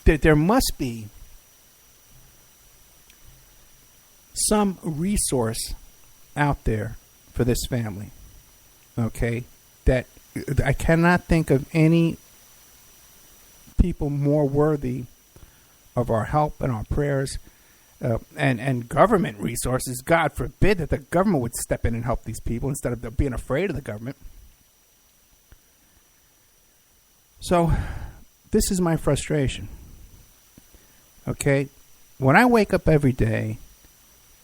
there must be some resource out there for this family, okay, that I cannot think of any people more worthy of our help and our prayers, and government resources. God forbid that the government would step in and help these people instead of being afraid of the government. So this is my frustration. Okay? When I wake up every day,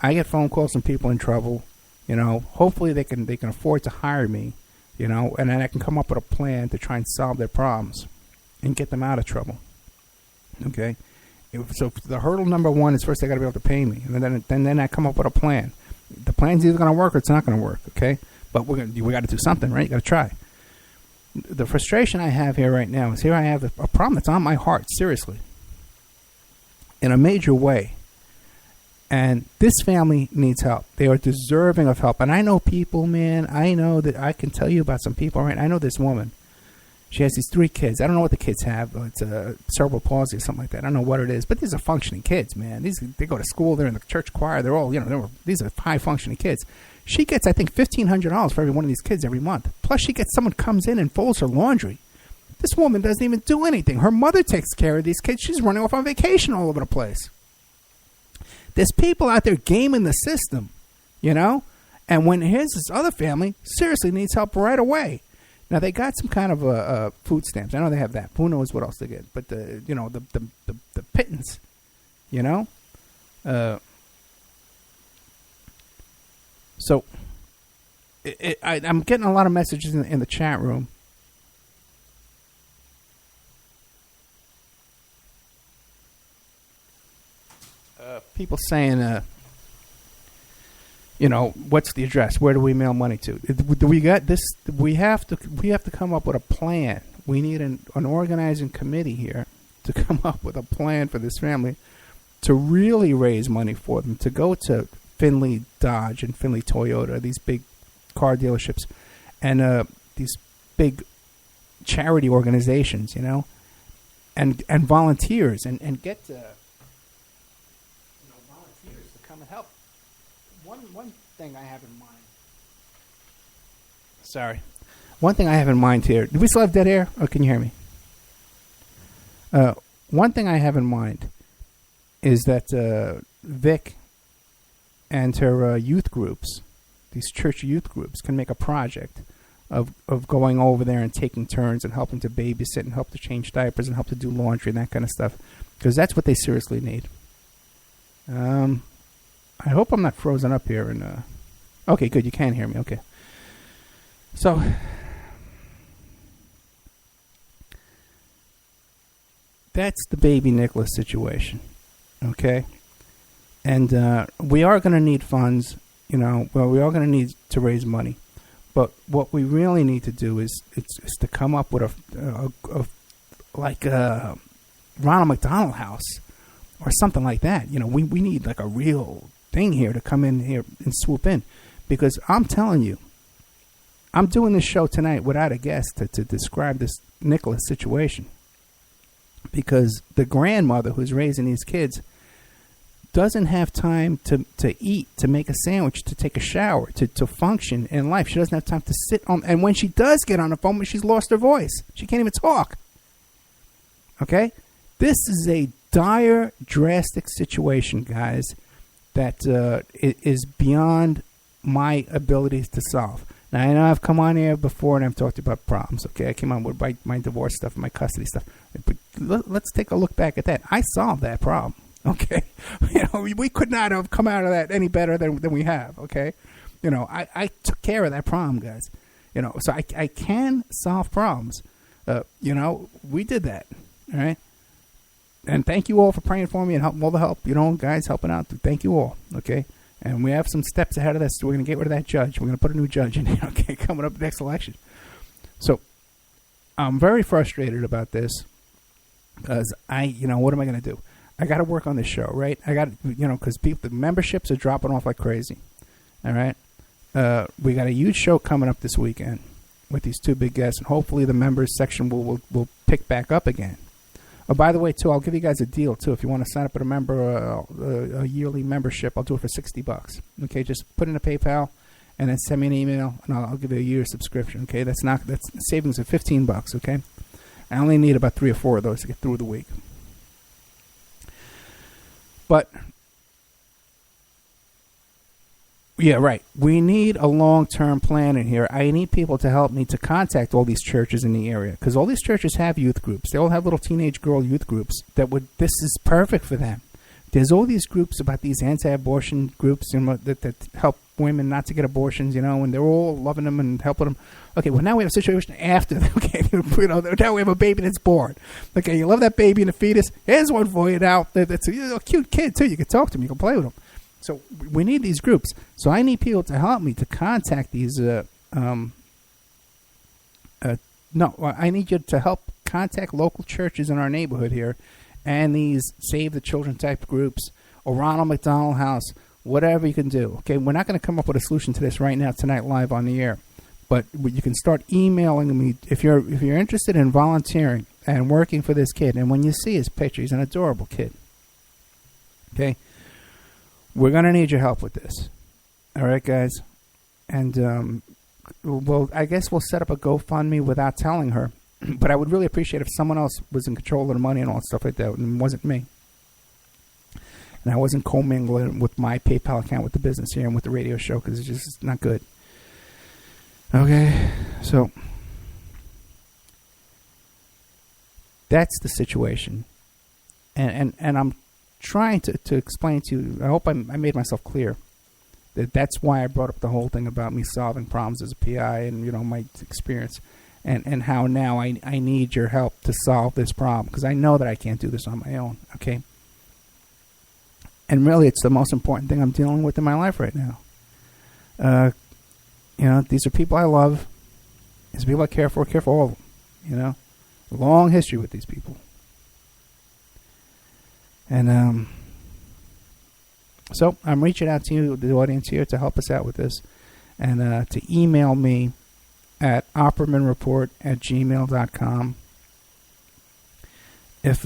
I get phone calls from people in trouble. You know, hopefully they can afford to hire me. You know, and then I can come up with a plan to try and solve their problems and get them out of trouble. Okay? So the hurdle number one is first they got to be able to pay me. And then I come up with a plan. The plan's either going to work or it's not going to work, okay? But we got to do something, right? You got to try. The frustration I have here right now is here I have a problem that's on my heart, seriously, in a major way. And this family needs help. They are deserving of help. And I know people, man. I know that I can tell you about some people, right? I know this woman. She has these 3 kids. I don't know what the kids have. It's a cerebral palsy or something like that. I don't know what it is. But these are functioning kids, man. They go to school. They're in the church choir. They're all, you know, these are high-functioning kids. She gets, I think, $1,500 for every one of these kids every month. Plus, she gets someone comes in and folds her laundry. This woman doesn't even do anything. Her mother takes care of these kids. She's running off on vacation all over the place. There's people out there gaming the system, you know? And when here's this other family, seriously needs help right away. Now, they got some kind of food stamps. I know they have that. Who knows what else they get? But, the pittance, you know? So, I'm getting a lot of messages in the chat room. People saying, you know, what's the address? Where do we mail money to? We got this. We have to come up with a plan. We need an organizing committee here to come up with a plan for this family to really raise money for them, to go to Findlay Dodge and Findlay Toyota, these big car dealerships, and these big charity organizations, you know, and volunteers and get volunteers to come and help. One thing I have in mind. Sorry. One thing I have in mind here. Do we still have dead air? Or can you hear me? One thing I have in mind is that Vic and her youth groups, these church youth groups, can make a project of going over there and taking turns and helping to babysit and help to change diapers and help to do laundry and that kind of stuff, because that's what they seriously need. I hope I'm not frozen up here. And okay, good. You can hear me. Okay. So that's the baby Nicholas situation. Okay. And we are going to need funds, you know. Well, we are going to need to raise money. But what we really need to do is to come up with a Ronald McDonald House or something like that. You know, we need like a real thing here to come in here and swoop in. Because I'm telling you, I'm doing this show tonight without a guest to describe this Nicholas situation. Because the grandmother who's raising these kids doesn't have time to eat, to make a sandwich, to take a shower, to function in life. She doesn't have time to sit on. And when she does get on the phone, she's lost her voice. She can't even talk. Okay? This is a dire, drastic situation, guys, that is beyond my abilities to solve. Now, I know I've come on here before and I've talked about problems, okay? I came on with my divorce stuff and my custody stuff. But let's take a look back at that. I solved that problem, okay? You know, we could not have come out of that any better than we have, okay? You know, I took care of that problem, guys. You know, so I can solve problems. You know, we did that, all right? And thank you all for praying for me and all the help, you know, guys helping out. Thank you all, okay? And we have some steps ahead of this. So we're going to get rid of that judge. We're going to put a new judge in here, okay, coming up next election. So I'm very frustrated about this because what am I going to do? I got to work on this show, right? I got, because the memberships are dropping off like crazy, all right? We got a huge show coming up this weekend with these two big guests, and hopefully the members section will pick back up again. Oh, by the way, too, I'll give you guys a deal, too. If you want to sign up at a yearly membership, I'll do it for $60. Okay, just put in a PayPal and then send me an email, and I'll give you a year's subscription. Okay, that's savings of $15. Okay, I only need about 3 or 4 of those to get through the week. But yeah, right. We need a long-term plan in here. I need people to help me to contact all these churches in the area, because all these churches have youth groups. They all have little teenage girl youth groups this is perfect for them. There's all these groups about these anti-abortion groups, that help women not to get abortions, and they're all loving them and helping them. Okay, well, now we have a situation after, okay, now we have a baby that's born. Okay, you love that baby and the fetus. Here's one for you now. That's a cute kid, too. You can talk to him. You can play with him. So we need these groups. So I need people to help me to contact these. I need you to help contact local churches in our neighborhood here, and these Save the Children type groups, or Ronald McDonald House, whatever you can do. Okay, we're not going to come up with a solution to this right now tonight live on the air, but you can start emailing me if you're interested in volunteering and working for this kid. And when you see his picture, he's an adorable kid. Okay. We're going to need your help with this. All right, guys? And, I guess we'll set up a GoFundMe without telling her. But I would really appreciate if someone else was in control of the money and all that stuff like that, and it wasn't me. And I wasn't commingling with my PayPal account with the business here and with the radio show, because it's just not good. Okay? So, that's the situation. And I'm trying to explain to you, I hope I made myself clear, that's why I brought up the whole thing about me solving problems as a PI and, my experience, and how now I need your help to solve this problem, because I know that I can't do this on my own, okay? And really, it's the most important thing I'm dealing with in my life right now. These are people I love. These are people I care for all of them, long history with these people. And so I'm reaching out to you, the audience here, to help us out with this, and to email me at oppermanreport@gmail.com. If,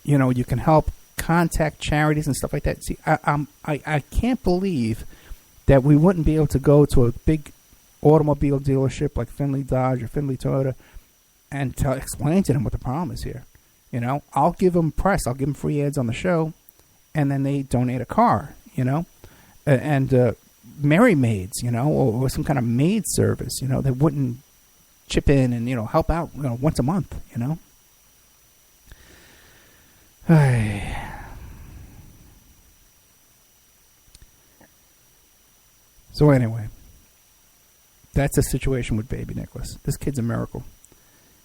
you can help contact charities and stuff like that. See, I can't believe that we wouldn't be able to go to a big automobile dealership like Findlay Dodge or Findlay Toyota and explain to them what the problem is here. I'll give them press. I'll give them free ads on the show, and then they donate a car, and Merry Maids, or some kind of maid service, that wouldn't chip in and, help out, once a month, So anyway, that's the situation with baby Nicholas. This kid's a miracle.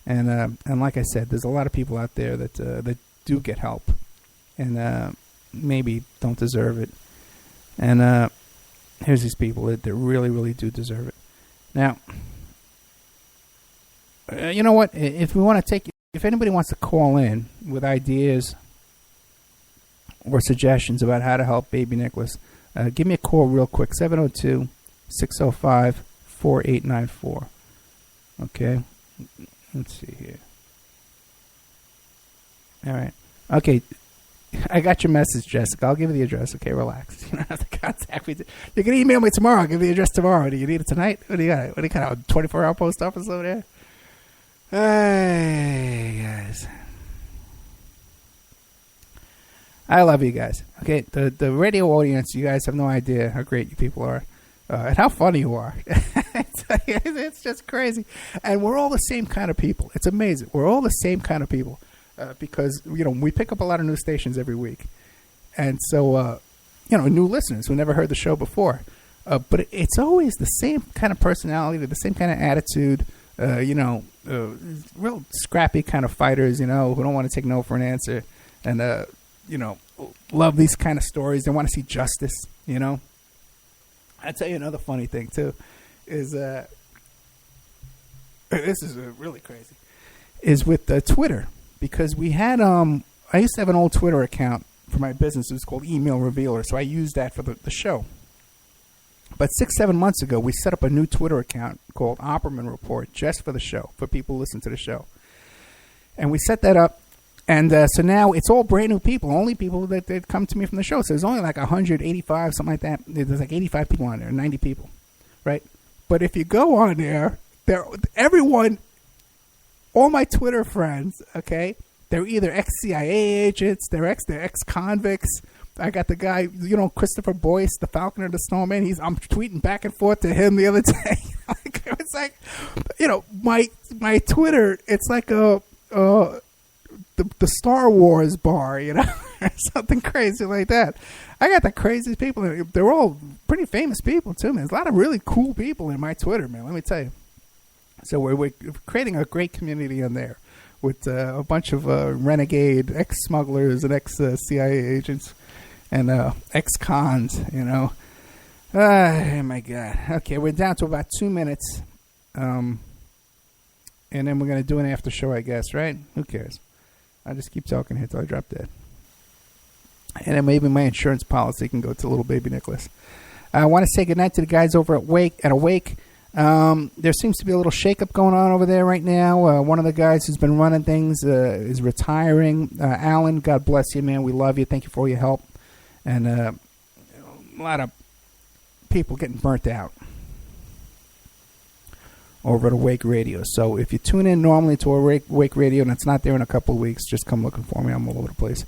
And like I said, there's a lot of people out there that do get help and maybe don't deserve it. And here's these people that really, really do deserve it. Now, you know what? If anybody wants to call in with ideas or suggestions about how to help baby Nicholas, give me a call real quick, 702-605-4894. Okay? Let's see here. All right. Okay. I got your message, Jessica. I'll give you the address. Okay, relax. You don't have to contact me. You can email me tomorrow. I'll give you the address tomorrow. Do you need it tonight? What do you got? What do you got? A 24-hour post office over there? Hey, guys. I love you guys. Okay, the radio audience, you guys have no idea how great you people are. And how funny you are. It's just crazy. And we're all the same kind of people. It's amazing. We're all the same kind of people. Because, we pick up a lot of new stations every week. And so, new listeners who never heard the show before. But it's always the same kind of personality, the same kind of attitude, real scrappy kind of fighters, who don't want to take no for an answer. And, love these kind of stories. They want to see justice, I'll tell you another funny thing, too, is this is really crazy, is with Twitter. Because we had, I used to have an old Twitter account for my business. It was called Email Revealer, so I used that for the show. But 6-7 months ago, we set up a new Twitter account called Opperman Report just for the show, for people who listen to the show. And we set that up, and so now it's all brand new people, only people that come to me from the show. So there's only like 185, something like that. There's like 85 people on there, 90 people, right? But if you go on there, everyone... all my Twitter friends, okay, they're either ex-CIA agents, they're ex-convicts. I got the guy, Christopher Boyce, the Falconer, the Snowman. I'm tweeting back and forth to him the other day. It's like, my Twitter, it's like the Star Wars bar, or something crazy like that. I got the craziest people. They're all pretty famous people, too, man. There's a lot of really cool people in my Twitter, man, let me tell you. So we're creating a great community on there with a bunch of renegade ex-smugglers and ex-CIA agents and ex-cons, Oh, my God. Okay, we're down to about 2 minutes. And then we're going to do an after show, I guess, right? Who cares? I'll just keep talking here until I drop dead. And then maybe my insurance policy can go to little baby Nicholas. I want to say goodnight to the guys over at Awake. There seems to be a little shakeup going on over there right now. One of the guys who's been running things is retiring. Alan, God bless you, man. We love you. Thank you for all your help. And a lot of people getting burnt out over at Awake Radio. So if you tune in normally to Awake Radio and it's not there in a couple of weeks, just come looking for me. I'm all over the place.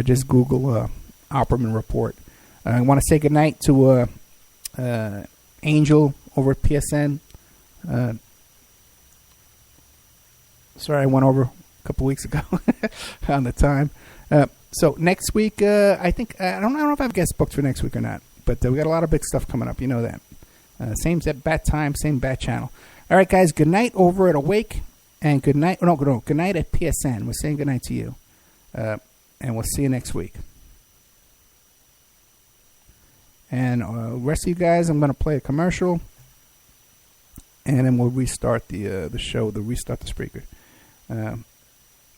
Just Google Opperman Report. I want to say goodnight to Angel over at PSN. Sorry, I went over a couple weeks ago on the time. So next week, I think I don't know if I have guests booked for next week or not, but we got a lot of big stuff coming up. You know that. Same bat time, same bat channel. All right, guys. Good night over at Awake, and good night. No, good night at PSN. We're saying good night to you, and we'll see you next week. And rest of you guys, I'm going to play a commercial, and then we'll restart the show. Restart the speaker.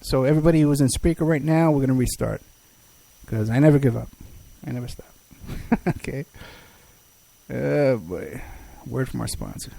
So everybody who's in speaker right now, we're going to restart because I never give up. I never stop. Okay. Oh boy. Word from our sponsor.